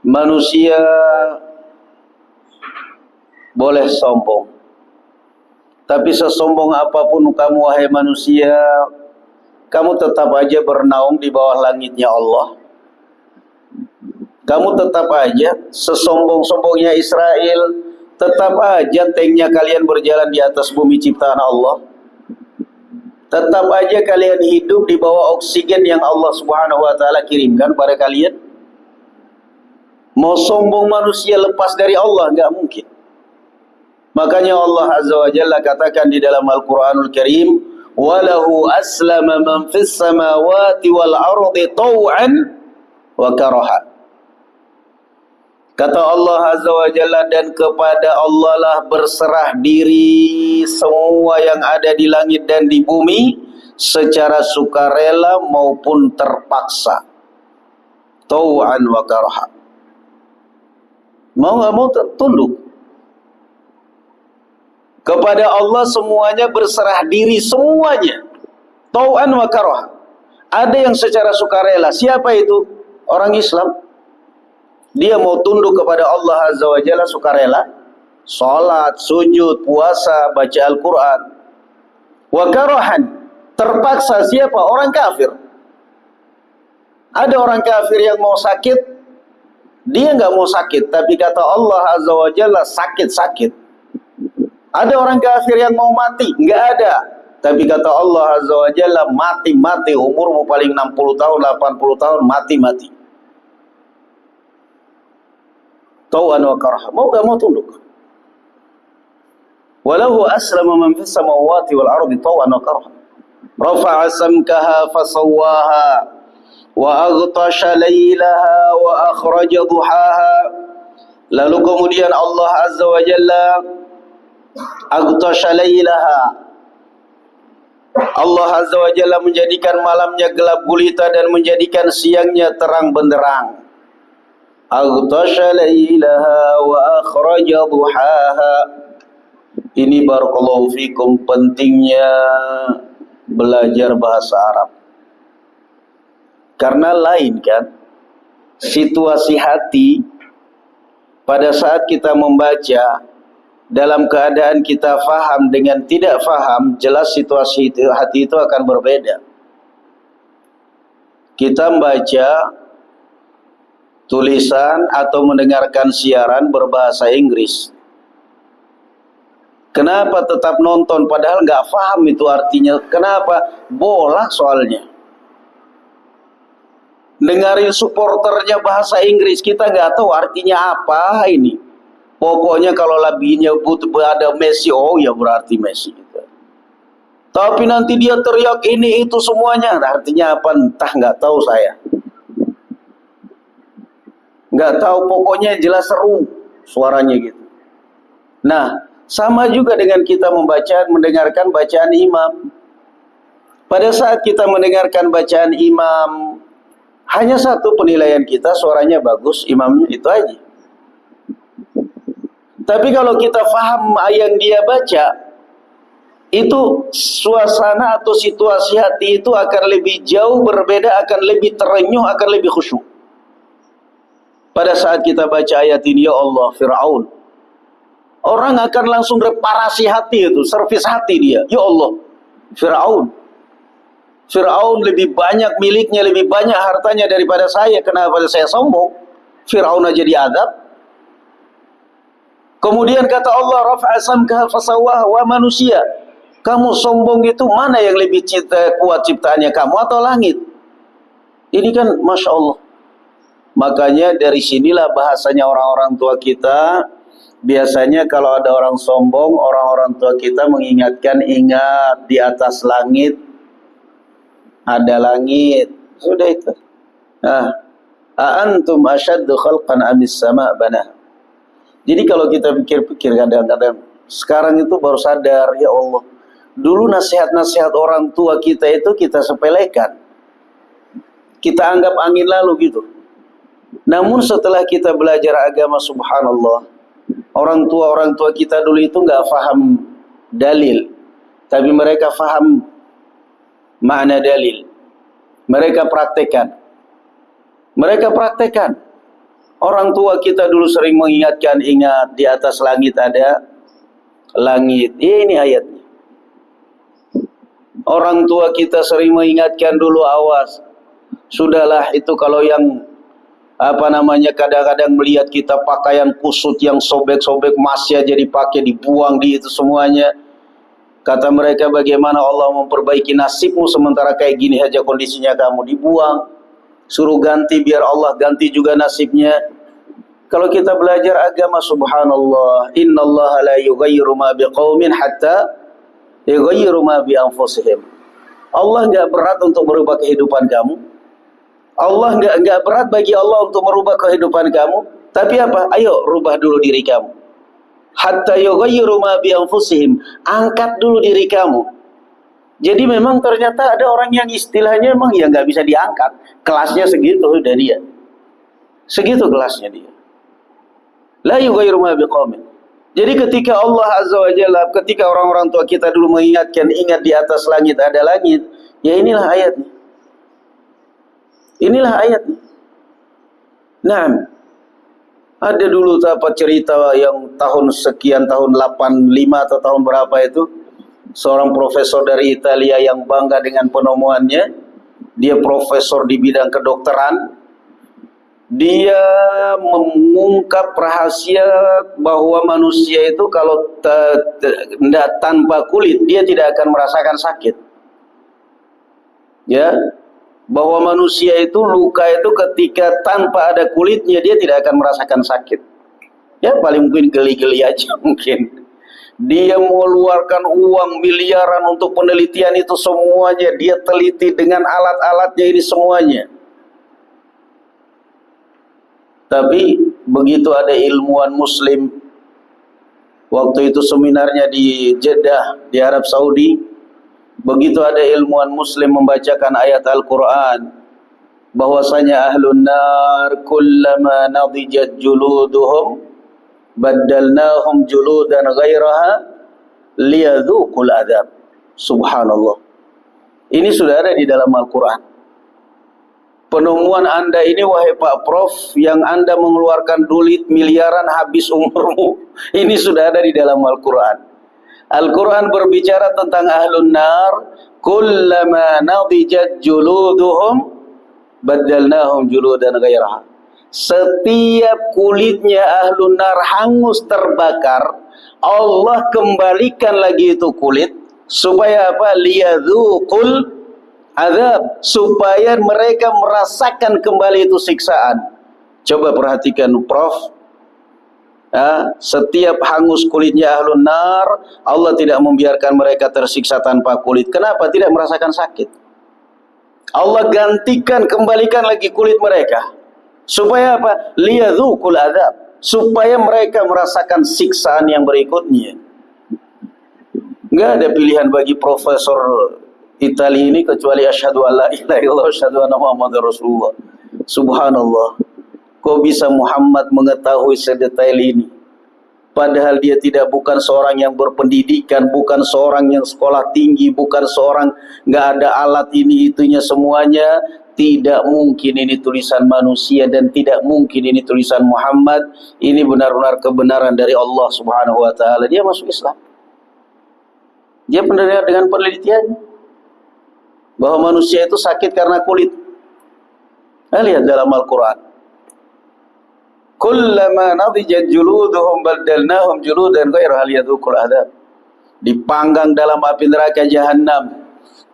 manusia boleh sombong, tapi sesombong apapun kamu wahai manusia, kamu tetap aja bernaung di bawah langitnya Allah. Kamu tetap aja sesombong-sombongnya Israel, tetap aja tanknya kalian berjalan di atas bumi ciptaan Allah. Tetap aja kalian hidup di bawah oksigen yang Allah Subhanahu wa taala kirimkan pada kalian. Mau sombong manusia lepas dari Allah? Enggak mungkin. Makanya Allah Azza wa Jalla katakan di dalam Al-Quranul Karim, walahu aslama man fis samawati wal ardi taw'an wa karaha. Kata Allah Azza wa Jalla, dan kepada Allah lah berserah diri semua yang ada di langit dan di bumi secara sukarela maupun terpaksa. Taw'an wa karaha. Mau enggak mau tunduk. Kepada Allah semuanya berserah diri, semuanya. Tau'an wa karaha. Ada yang secara sukarela. Siapa itu? Orang Islam. Dia mau tunduk kepada Allah Azza wa Jalla sukarela. Salat, sujud, puasa, baca Al-Quran. Wa karahan. Terpaksa siapa? Orang kafir. Ada orang kafir yang mau sakit, dia enggak mau sakit, tapi kata Allah Azza wa Jalla sakit-sakit. Ada orang kafir yang mau mati, enggak ada, tapi kata Allah Azza wa Jalla mati-mati, umurmu paling 60 tahun, 80 tahun, mati-mati. Tau'an wa karaha. Mau enggak mau tunduk. Walahu aslama man fis samawati wal ardi tau'an wa karaha. Rafa'a samkaha fasawwaha wa aghtasha laylaha wa akhraja duhaha. Lalu kemudian Allah Azza wa Jalla aghtasha laylaha, Allah Azza wa Jalla menjadikan malamnya gelap gulita dan menjadikan siangnya terang benderang. Aghtasha laylaha wa akhraja duhaha. Ini barakallahu fikum pentingnya belajar bahasa Arab. Karena lain kan situasi hati pada saat kita membaca, dalam keadaan kita faham dengan tidak faham, jelas situasi hati itu akan berbeda. Kita membaca tulisan atau mendengarkan siaran berbahasa Inggris. Kenapa tetap nonton padahal nggak faham itu artinya? Kenapa? Bola soalnya. Dengarin supporternya bahasa Inggris, kita nggak tahu artinya apa ini. Pokoknya kalau labinya butuh ada Messi, oh ya berarti Messi. Tapi nanti dia teriak ini itu semuanya, artinya apa? Entah, nggak tahu saya. Nggak tahu, pokoknya jelas seru suaranya gitu. Nah, sama juga dengan kita mendengarkan bacaan imam. Pada saat kita mendengarkan bacaan imam, hanya satu penilaian kita, suaranya bagus, imamnya itu aja. Tapi kalau kita faham yang dia baca, itu suasana atau situasi hati itu akan lebih jauh berbeda, akan lebih terenyuh, akan lebih khusyuk. Pada saat kita baca ayat ini, ya Allah, Fir'aun, orang akan langsung reparasi hati itu, servis hati dia. Ya Allah, Fir'aun lebih banyak miliknya, lebih banyak hartanya daripada saya. Kenapa saya sombong? Fir'aun aja diadab. Kemudian kata Allah, rafa'a samkaha fasawwaha, wa manusia, kamu sombong itu mana yang lebih kuat ciptaannya, kamu atau langit? Ini kan Masya Allah. Makanya dari sinilah bahasanya orang-orang tua kita. Biasanya kalau ada orang sombong, orang-orang tua kita mengingatkan, ingat di atas langit ada langit. Sudah itu. A'antum asyaddu khalqan amis sama' banah. Jadi kalau kita pikir-pikir kadang-kadang, sekarang itu baru sadar, ya Allah, dulu nasihat-nasihat orang tua kita itu kita sepelekan. Kita anggap angin lalu gitu. Namun setelah kita belajar agama, subhanallah, orang tua kita dulu itu nggak faham dalil, tapi mereka faham makna dalil. Mereka praktekkan. Orang tua kita dulu sering mengingatkan, ingat di atas langit ada langit. Ini ayatnya. Orang tua kita sering mengingatkan dulu, awas, sudahlah itu kalau yang kadang-kadang melihat kita pakaian kusut yang sobek-sobek masih aja dipakai, dibuang di itu semuanya. Kata mereka, bagaimana Allah memperbaiki nasibmu sementara kayak gini aja kondisinya kamu, dibuang. Suruh ganti, biar Allah ganti juga nasibnya. Kalau kita belajar agama, subhanallah, innallaha la yughayyiru ma biqaumin hatta yughayyiru ma bi anfusihim. Allah enggak berat untuk merubah kehidupan kamu. Allah enggak berat bagi Allah untuk merubah kehidupan kamu. Tapi apa? Ayo rubah dulu diri kamu. Hatta yughayyiru ma bi anfusihim. Angkat dulu diri kamu. Jadi memang ternyata ada orang yang istilahnya memang ya nggak bisa diangkat. Kelasnya segitu dari dia. Segitu kelasnya dia. La yughayyiru ma biqaumin. Jadi ketika Allah Azza wa Jalla, ketika orang-orang tua kita dulu mengingatkan, ingat di atas langit ada langit, ya inilah ayatnya. Inilah ayatnya. Nah, ada dulu cerita yang tahun sekian, tahun 85 atau tahun berapa itu, seorang profesor dari Italia yang bangga dengan penemuannya. Dia profesor di bidang kedokteran. Dia mengungkap rahasia bahwa manusia itu kalau tanpa kulit dia tidak akan merasakan sakit. Ya, bahwa manusia itu luka itu ketika tanpa ada kulitnya dia tidak akan merasakan sakit. Ya paling mungkin geli-geli aja mungkin. Dia mengeluarkan uang miliaran untuk penelitian itu semuanya. Dia teliti dengan alat-alatnya ini semuanya. Tapi begitu ada ilmuwan muslim, waktu itu seminarnya di Jeddah, di Arab Saudi. Begitu ada ilmuwan muslim membacakan ayat Al-Quran, bahwasanya ahlun nar kullama nadijat juluduhum baddalnahum juludan ghairaha liyadzuqul adzab. Subhanallah. Ini sudah ada di dalam Al-Quran. Penemuan Anda ini, wahai Pak Prof, yang Anda mengeluarkan duit miliaran habis umurmu, ini sudah ada di dalam Al-Quran. Al-Quran berbicara tentang ahlun nar, kullama nadijat juluduhum baddalnahum juludan ghairaha. Setiap kulitnya ahlun nar hangus terbakar, Allah kembalikan lagi itu kulit supaya apa? Liyadzuqul azab, supaya mereka merasakan kembali itu siksaan. Coba perhatikan Prof. Setiap hangus kulitnya ahlun nar, Allah tidak membiarkan mereka tersiksa tanpa kulit. Kenapa? Tidak merasakan sakit. Allah gantikan, kembalikan lagi kulit mereka. Supaya apa? Liyadzuqul adzab, supaya mereka merasakan siksaan yang berikutnya. Enggak ada pilihan bagi profesor Italia ini kecuali asyhadu alla ilaha illallah asyhadu anna muhammadar rasulullah. Subhanallah. Kok bisa Muhammad mengetahui sedetail ini? Padahal dia bukan seorang yang berpendidikan, bukan seorang yang sekolah tinggi, bukan seorang, nggak ada alat ini itunya semuanya. Tidak mungkin ini tulisan manusia dan tidak mungkin ini tulisan Muhammad. Ini benar-benar kebenaran dari Allah Subhanahu wa taala. Dia masuk Islam. Dia mendengar dengan penelitiannya bahwa manusia itu sakit karena kulit. Lihat dalam Al-Quran. Kullama nadijat juluduhum baddalnahum juludan ghairaha liyadzuqul adzab. Dipanggang dalam api neraka jahanam.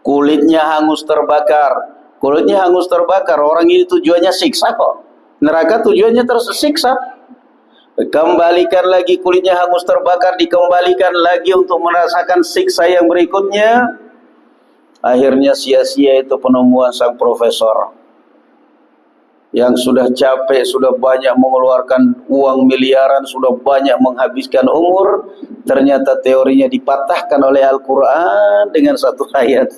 Kulitnya hangus terbakar. Kulitnya hangus terbakar. Orang ini tujuannya siksa kok. Neraka tujuannya tersiksa. Kembalikan lagi kulitnya hangus terbakar, dikembalikan lagi untuk merasakan siksa yang berikutnya. Akhirnya sia-sia itu penemuan sang profesor. yang sudah capek, sudah banyak mengeluarkan uang miliaran, sudah banyak menghabiskan umur, ternyata teorinya dipatahkan oleh Al-Quran dengan satu ayat.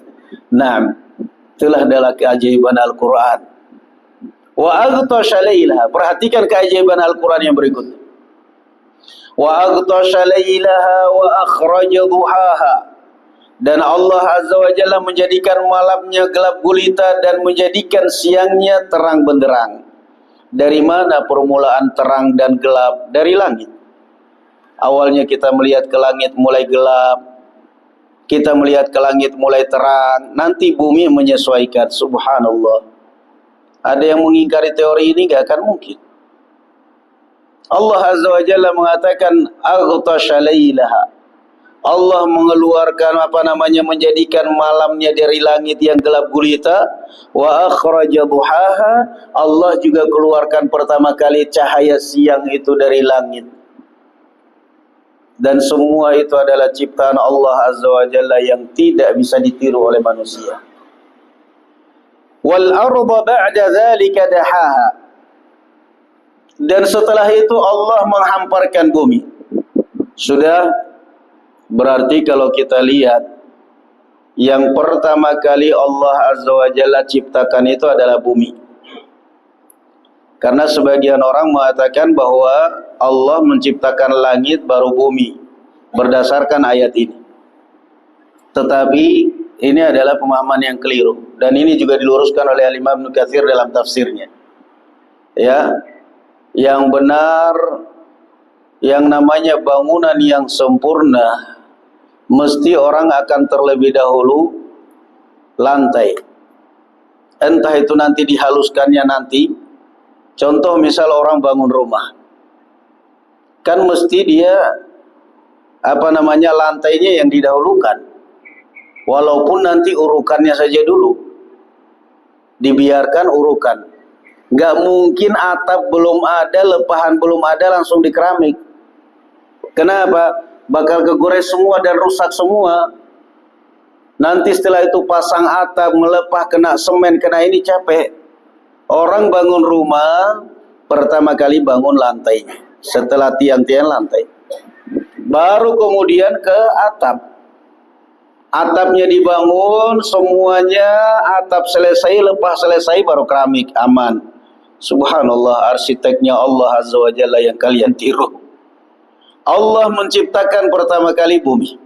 Nah, itulah adalah keajaiban Al-Quran. Wa aghtasha laylaha. Perhatikan keajaiban Al-Quran yang berikut. Wa aghtasha laylaha wa akhraja duhaha. Dan Allah Azza wa Jalla menjadikan malamnya gelap gulita dan menjadikan siangnya terang benderang. Dari mana permulaan terang dan gelap? Dari langit. Awalnya kita melihat ke langit mulai gelap, kita melihat ke langit mulai terang, nanti bumi menyesuaikan. Subhanallah. Ada yang mengingkari teori ini? Gak akan mungkin. Allah Azza wa Jalla mengatakan aghtasha laylaha. Allah mengeluarkan menjadikan malamnya dari langit yang gelap gulita. Wa akhraja duhaha. Allah juga keluarkan pertama kali cahaya siang itu dari langit. Dan semua itu adalah ciptaan Allah Azza wa Jalla yang tidak bisa ditiru oleh manusia. Wal arda ba'da dzalika dahaha. Dan setelah itu Allah menghamparkan bumi. Sudah. Berarti kalau kita lihat, yang pertama kali Allah Azza wa Jalla ciptakan itu adalah bumi. Karena sebagian orang mengatakan bahwa Allah menciptakan langit baru bumi berdasarkan ayat ini. Tetapi ini adalah pemahaman yang keliru, dan ini juga diluruskan oleh Imam Ibnu Katsir dalam tafsirnya. Ya, yang benar, yang namanya bangunan yang sempurna, mesti orang akan terlebih dahulu lantai. Entah itu nanti dihaluskannya nanti. Contoh misal orang bangun rumah, kan mesti dia lantainya yang didahulukan. Walaupun nanti urukannya saja dulu dibiarkan urukan. Gak mungkin atap belum ada, lepahan belum ada langsung di keramik. Kenapa? Bakal kegores semua dan rusak semua. Nanti setelah itu pasang atap, melepah, kena semen, kena ini, capek. Orang bangun rumah pertama kali bangun lantainya, setelah tiang-tiang lantai, baru kemudian ke atap. Atapnya dibangun semuanya, atap selesai, lepah selesai, baru keramik, aman. Subhanallah, arsiteknya Allah Azza wa Jalla yang kalian tiru. Allah menciptakan pertama kali bumi.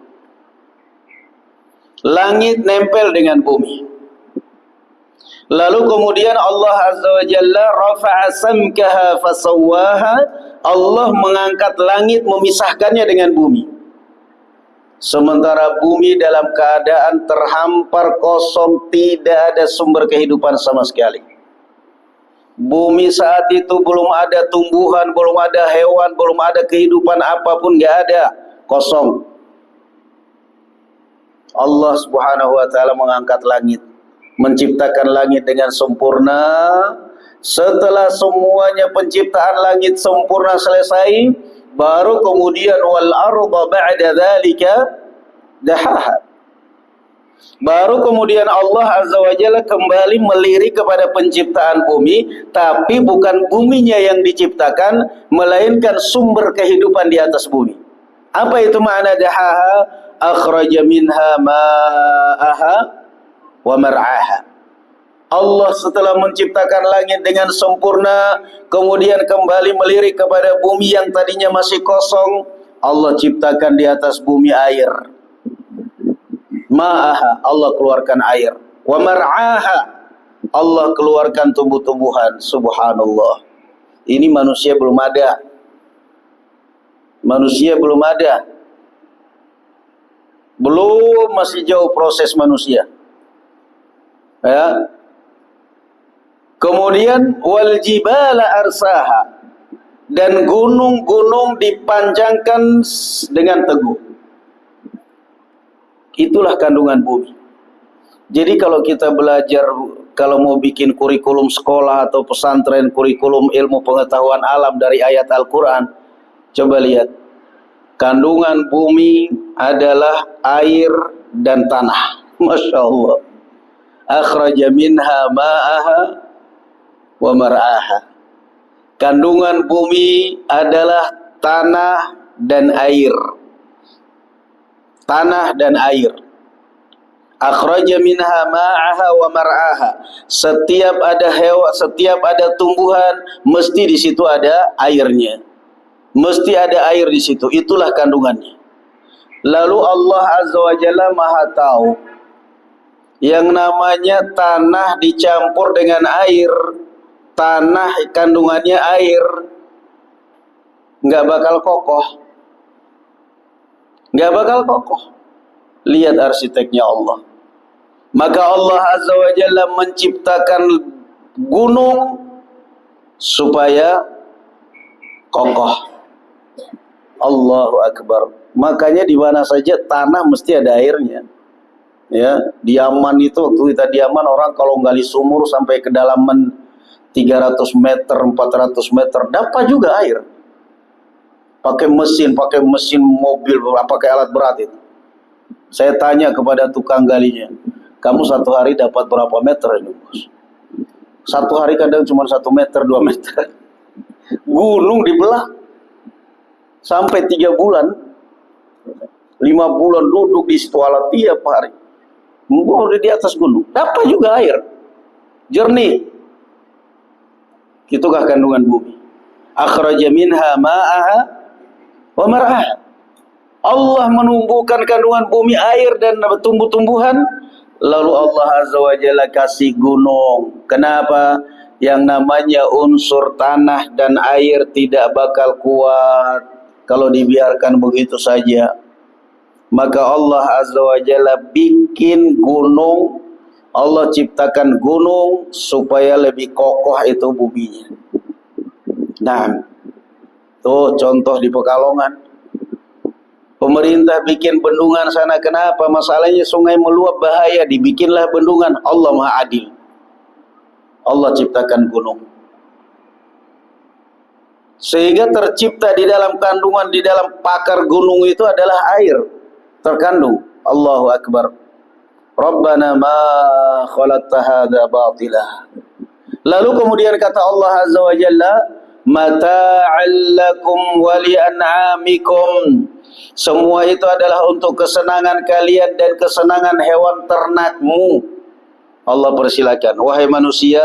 Langit nempel dengan bumi. Lalu kemudian Allah Azza wa Jalla rafa'a samkaha fasawwaha. Allah mengangkat langit, memisahkannya dengan bumi. Sementara bumi dalam keadaan terhampar kosong, tidak ada sumber kehidupan sama sekali. Bumi saat itu belum ada tumbuhan, belum ada hewan, belum ada kehidupan apapun, gak ada, kosong. Allah Subhanahu wa taala mengangkat langit, menciptakan langit dengan sempurna. Setelah semuanya penciptaan langit sempurna selesai, baru kemudian wal arda ba'da dzalika dahaha. Baru kemudian Allah Azza wa Jalla kembali melirik kepada penciptaan bumi, tapi bukan buminya yang diciptakan, melainkan sumber kehidupan di atas bumi. Apa itu makna dahaha? Akhraja minha ma'aha wa mar'aha. Allah setelah menciptakan langit dengan sempurna, kemudian kembali melirik kepada bumi yang tadinya masih kosong. Allah ciptakan di atas bumi air. Ma'aha, Allah keluarkan air. Wa mar'aha, Allah keluarkan tumbuh-tumbuhan. Subhanallah. Ini manusia belum ada. Manusia belum ada. Belum, masih jauh proses manusia. Ya. Kemudian wal jibala arsaha, dan gunung-gunung dipanjangkan dengan teguh. Itulah kandungan bumi. Jadi kalau kita belajar, kalau mau bikin kurikulum sekolah atau pesantren, kurikulum ilmu pengetahuan alam dari ayat Al-Quran, coba lihat. Kandungan bumi adalah air dan tanah. Masya Allah. Akhraja minha ma'aha wa mar'aha. Kandungan bumi adalah tanah dan air. Tanah dan air. Akhraja minha ma'aha wa mar'aha. Setiap ada hewan, setiap ada tumbuhan, mesti di situ ada airnya. Mesti ada air di situ. Itulah kandungannya. Lalu Allah Azza wa Jalla Maha tahu. Yang namanya tanah dicampur dengan air, tanah kandungannya air, nggak bakal kokoh. Nggak bakal kokoh. Lihat arsiteknya Allah. Maka Allah Azza wa Jalla menciptakan gunung supaya kokoh. Allahu Akbar. Makanya di mana saja tanah mesti ada airnya. Ya, di Yaman itu waktu kita di Yaman, orang kalau gali sumur sampai kedalaman 300 meter, 400 meter dapat juga air. Pakai mesin mobil, pakai alat berat itu. Saya tanya kepada tukang galinya, kamu satu hari dapat berapa meter ini, Bos? Satu hari kadang cuma 1 meter, 2 meter. Gunung dibelah sampai 3 bulan, 5 bulan duduk di situ alat tiap hari. Mau di atas gunung, dapat juga air jernih. Itukah kandungan bumi. Akhraja minha ma'aha wa mar'aha. Allah menumbuhkan kandungan bumi, air dan tumbuh-tumbuhan. Lalu Allah Azza wa Jalla kasih gunung. Kenapa? Yang namanya unsur tanah dan air tidak bakal kuat kalau dibiarkan begitu saja. Maka Allah Azza wa Jalla bikin gunung, Allah ciptakan gunung supaya lebih kokoh itu buminya. Nah, tuh contoh di Pekalongan. Pemerintah bikin bendungan sana, kenapa? Masalahnya sungai meluap bahaya, dibikinlah bendungan. Allah Maha Adil. Allah ciptakan gunung. Sehingga tercipta di dalam kandungan, di dalam pakar gunung itu adalah air. Terkandung. Allahu Akbar. Rabbana ma khalaqta hadza batila. Lalu kemudian kata Allah Azza wa Jalla, mata'al lakum wa li'an'amikum. Semua itu adalah untuk kesenangan kalian dan kesenangan hewan ternakmu. Allah persilakan, wahai manusia,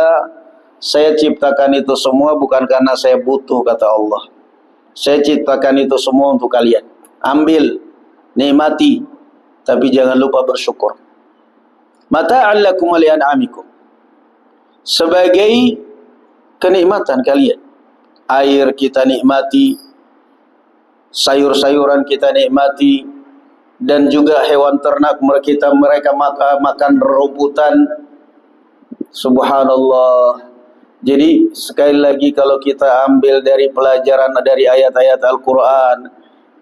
saya ciptakan itu semua bukan karena saya butuh, kata Allah. Saya ciptakan itu semua untuk kalian. Ambil, nikmati, tapi jangan lupa bersyukur. Mata'al lakum wa li'an'amikum. Sebagai kenikmatan kalian. Air kita nikmati, sayur-sayuran kita nikmati, dan juga hewan ternak mereka makan rumputan. Subhanallah. Jadi sekali lagi kalau kita ambil dari pelajaran dari ayat-ayat Al-Quran,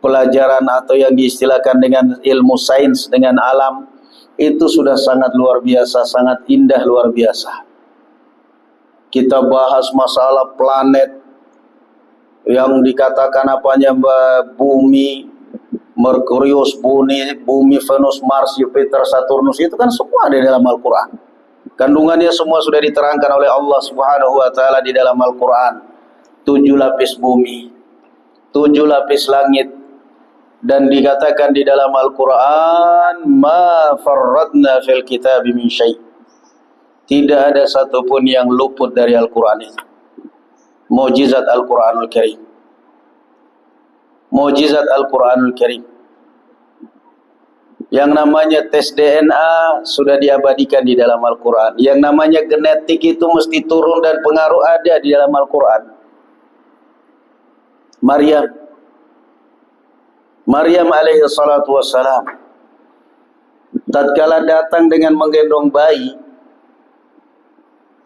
pelajaran atau yang diistilahkan dengan ilmu sains, dengan alam, itu sudah sangat luar biasa, sangat indah, luar biasa. Kita bahas masalah planet yang dikatakan apanya, bumi, Merkurius, bumi, Venus, Mars, Jupiter, Saturnus, itu kan semua ada di dalam Al-Quran. Kandungannya semua sudah diterangkan oleh Allah Subhanahu wa Ta'ala di dalam Al-Quran. 7 lapis bumi, 7 lapis langit, dan dikatakan di dalam Al-Quran, ma farratna fil kitab min syai'. Tidak ada satupun yang luput dari Al-Quran itu. Mukjizat Al-Quranul Karim. Mukjizat Al-Quranul Karim. Yang namanya tes DNA sudah diabadikan di dalam Al-Quran. Yang namanya genetik itu mesti turun dan pengaruh ada di dalam Al-Quran. Maryam alaihi salatu wassalam, tatkala datang dengan menggendong bayi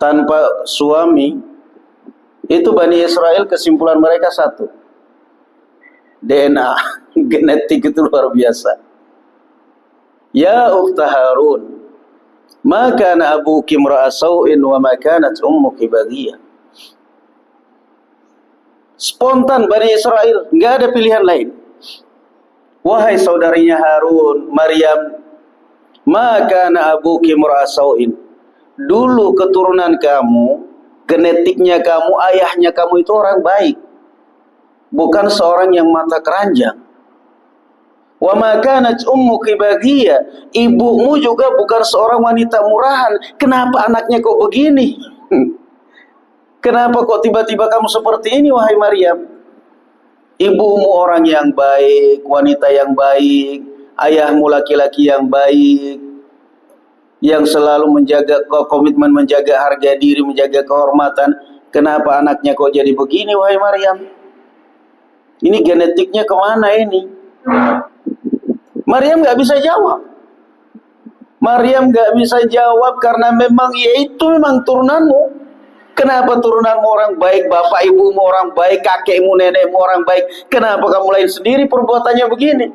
tanpa suami, itu Bani Israel kesimpulan mereka satu, DNA, genetik itu luar biasa. Ya ukhta Harun, ma kana abuki imra'a saw'in wa ma kanat ummuki baghiyah. Spontan Bani Israel, enggak ada pilihan lain. Wahai saudarinya Harun, Maryam, ma kana abuki imra'a saw'in. Dulu keturunan kamu genetiknya kamu, ayahnya kamu itu orang baik, bukan seorang yang mata keranjang. Wa ma kanat ummuki baghiyah, ibumu juga bukan seorang wanita murahan. Kenapa anaknya kok begini? Kenapa kok tiba-tiba kamu seperti ini wahai Maryam? Ibumu orang yang baik, wanita yang baik, ayahmu laki-laki yang baik, yang selalu menjaga komitmen, menjaga harga diri, menjaga kehormatan. Kenapa anaknya kok jadi begini wahai Maryam? Ini genetiknya kemana ini? Maryam gak bisa jawab. Maryam gak bisa jawab karena memang ya itu memang turunanmu. Kenapa turunanmu orang baik, bapak ibumu orang baik, kakekmu, nenekmu orang baik? Kenapa kamu lain sendiri perbuatannya begini?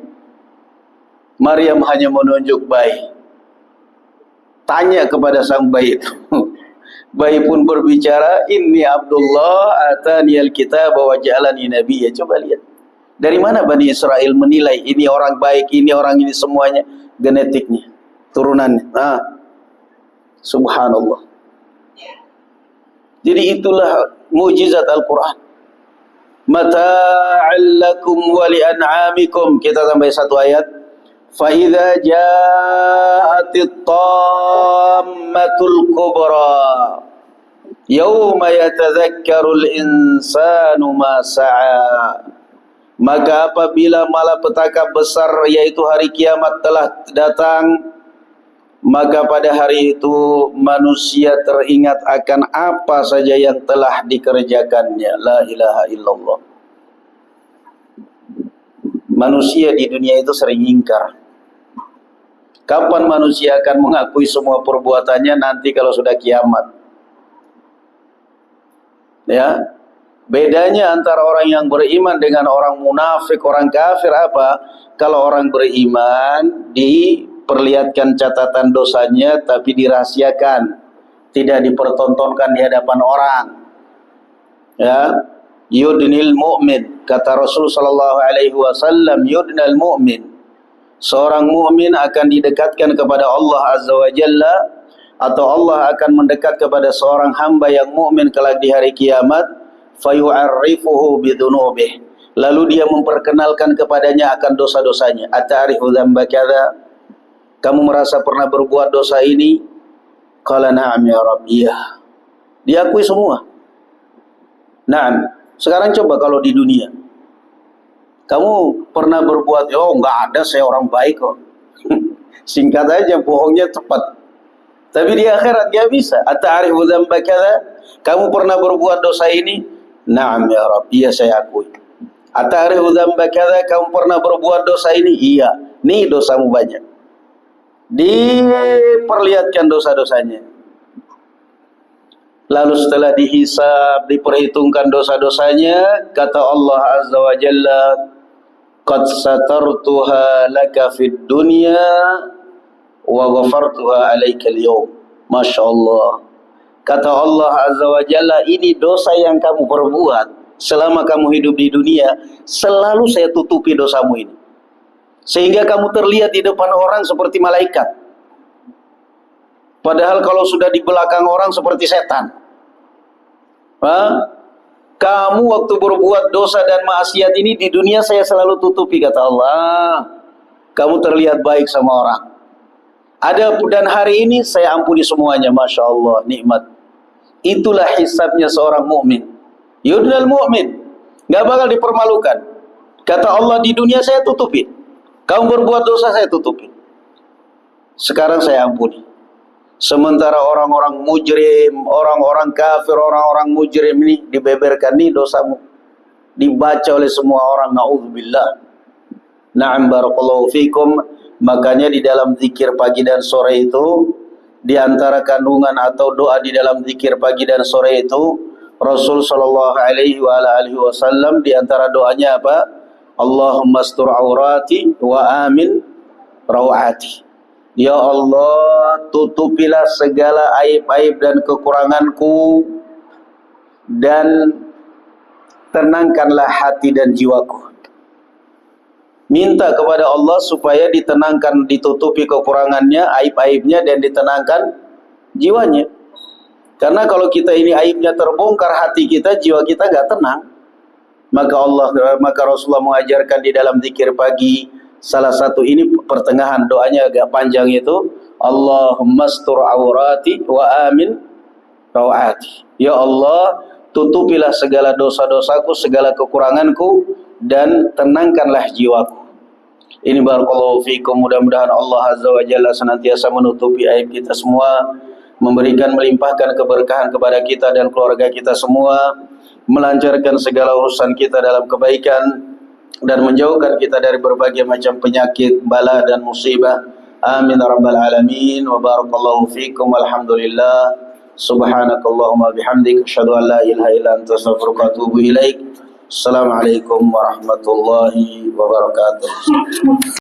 Maryam hanya menunjuk bayi. Tanya kepada sang bayi itu. Bayi pun berbicara, Inni Abdullah ataniyal kitab wa ja'alani nabiyya. Coba lihat. Dari mana Bani Israel menilai ini orang baik, ini orang ini, semuanya genetiknya, turunannya. Subhanallah. Jadi itulah mukjizat Al-Quran. Mata'al lakum wa li'an'amikum. Kita tambah satu ayat. فَإِذَا جَاءَتِ الطَّامَّةُ الْكُبْرَى يَوْمَ يَتَذَكَّرُ الْإِنسَانُ مَا سَعَى. Maka apabila malapetaka besar yaitu hari kiamat telah datang, maka pada hari itu manusia teringat akan apa saja yang telah dikerjakannya. La ilaha illallah. Manusia di dunia itu sering ingkar. Kapan manusia akan mengakui semua perbuatannya? Nanti kalau sudah kiamat. Ya. Bedanya antara orang yang beriman dengan orang munafik, orang kafir apa? Kalau orang beriman diperlihatkan catatan dosanya tapi dirahasiakan, tidak dipertontonkan di hadapan orang. Ya, yudnil mu'min, kata Rasul sallallahu alaihi wasallam, yudnal mu'min. Seorang mukmin akan didekatkan kepada Allah Azza wa Jalla, atau Allah akan mendekat kepada seorang hamba yang mukmin kelak di hari kiamat. Fayu'arrifuhu bidunubih, lalu dia memperkenalkan kepadanya akan dosa-dosanya. Ata'rifu dzamba kadza, kamu merasa pernah berbuat dosa ini? Qala na'am ya Rabb, iya. Diakui semua. Na'am. Sekarang coba kalau di dunia, kamu pernah berbuat, oh enggak ada, saya orang baik kok. Singkat aja, bohongnya cepat. Tapi di akhirat dia bisa. Ata'rifu dzamba kadza, kamu pernah berbuat dosa ini? Naam ya Rabb, iya saya akui. Ata'rifu dzamba kadza, kamu pernah berbuat dosa ini? Iya. Nih dosamu banyak. Diperlihatkan dosa-dosanya. Lalu setelah dihisab, diperhitungkan dosa-dosanya, kata Allah Azza wa Jalla, qad satartuha laka fid dunya wa ghafartuha alaika al-yawm. Masya Allah. Kata Allah Azza wa Jalla, ini dosa yang kamu perbuat selama kamu hidup di dunia, selalu saya tutupi dosamu ini, sehingga kamu terlihat di depan orang seperti malaikat, padahal kalau sudah di belakang orang seperti setan. Kamu waktu berbuat dosa dan maksiat ini di dunia saya selalu tutupi, kata Allah. Kamu terlihat baik sama orang. Dan hari ini saya ampuni semuanya. Masya Allah, nikmat. Itulah hisabnya seorang mukmin. Yudnal mu'min, gak bakal dipermalukan. Kata Allah, di dunia saya tutupi. Kamu berbuat dosa saya tutupi. Sekarang saya ampuni. Sementara orang-orang mujrim, orang-orang kafir, orang-orang mujrim ini dibeberkan, nih dosamu, dibaca oleh semua orang. Na'udzubillah. Na'am barakallahu fikum. Makanya di dalam zikir pagi dan sore itu, di antara kandungan atau doa di dalam zikir pagi dan sore itu, Rasul sallallahu alaihi wasallam di antara doanya apa? Allahumma astur aurati wa amin rawati. Ya Allah, tutupilah segala aib-aib dan kekuranganku, dan tenangkanlah hati dan jiwaku. Minta kepada Allah supaya ditenangkan, ditutupi kekurangannya, aib-aibnya, dan ditenangkan jiwanya. Karena kalau kita ini aibnya terbongkar, hati kita, jiwa kita gak tenang. Maka Rasulullah mengajarkan di dalam zikir pagi, salah satu ini pertengahan doanya agak panjang itu, Allahumma astur awrati wa amin rawati. Ya Allah, tutupilah segala dosa-dosaku, segala kekuranganku, dan tenangkanlah jiwaku. Ini barakallahu fikum, mudah-mudahan Allah Azza wa Jalla senantiasa menutupi aib kita semua, memberikan melimpahkan keberkahan kepada kita dan keluarga kita semua, melancarkan segala urusan kita dalam kebaikan, dan menjauhkan kita dari berbagai macam penyakit, bala dan musibah. Amin rabbal alamin. Wa barakallahu fikum. Alhamdulillah. Subhanakallahumma bihamdik, asyhadu an la ilaha illa anta, astaghfiruka wa atubu ilaik. Assalamualaikum warahmatullahi wabarakatuh.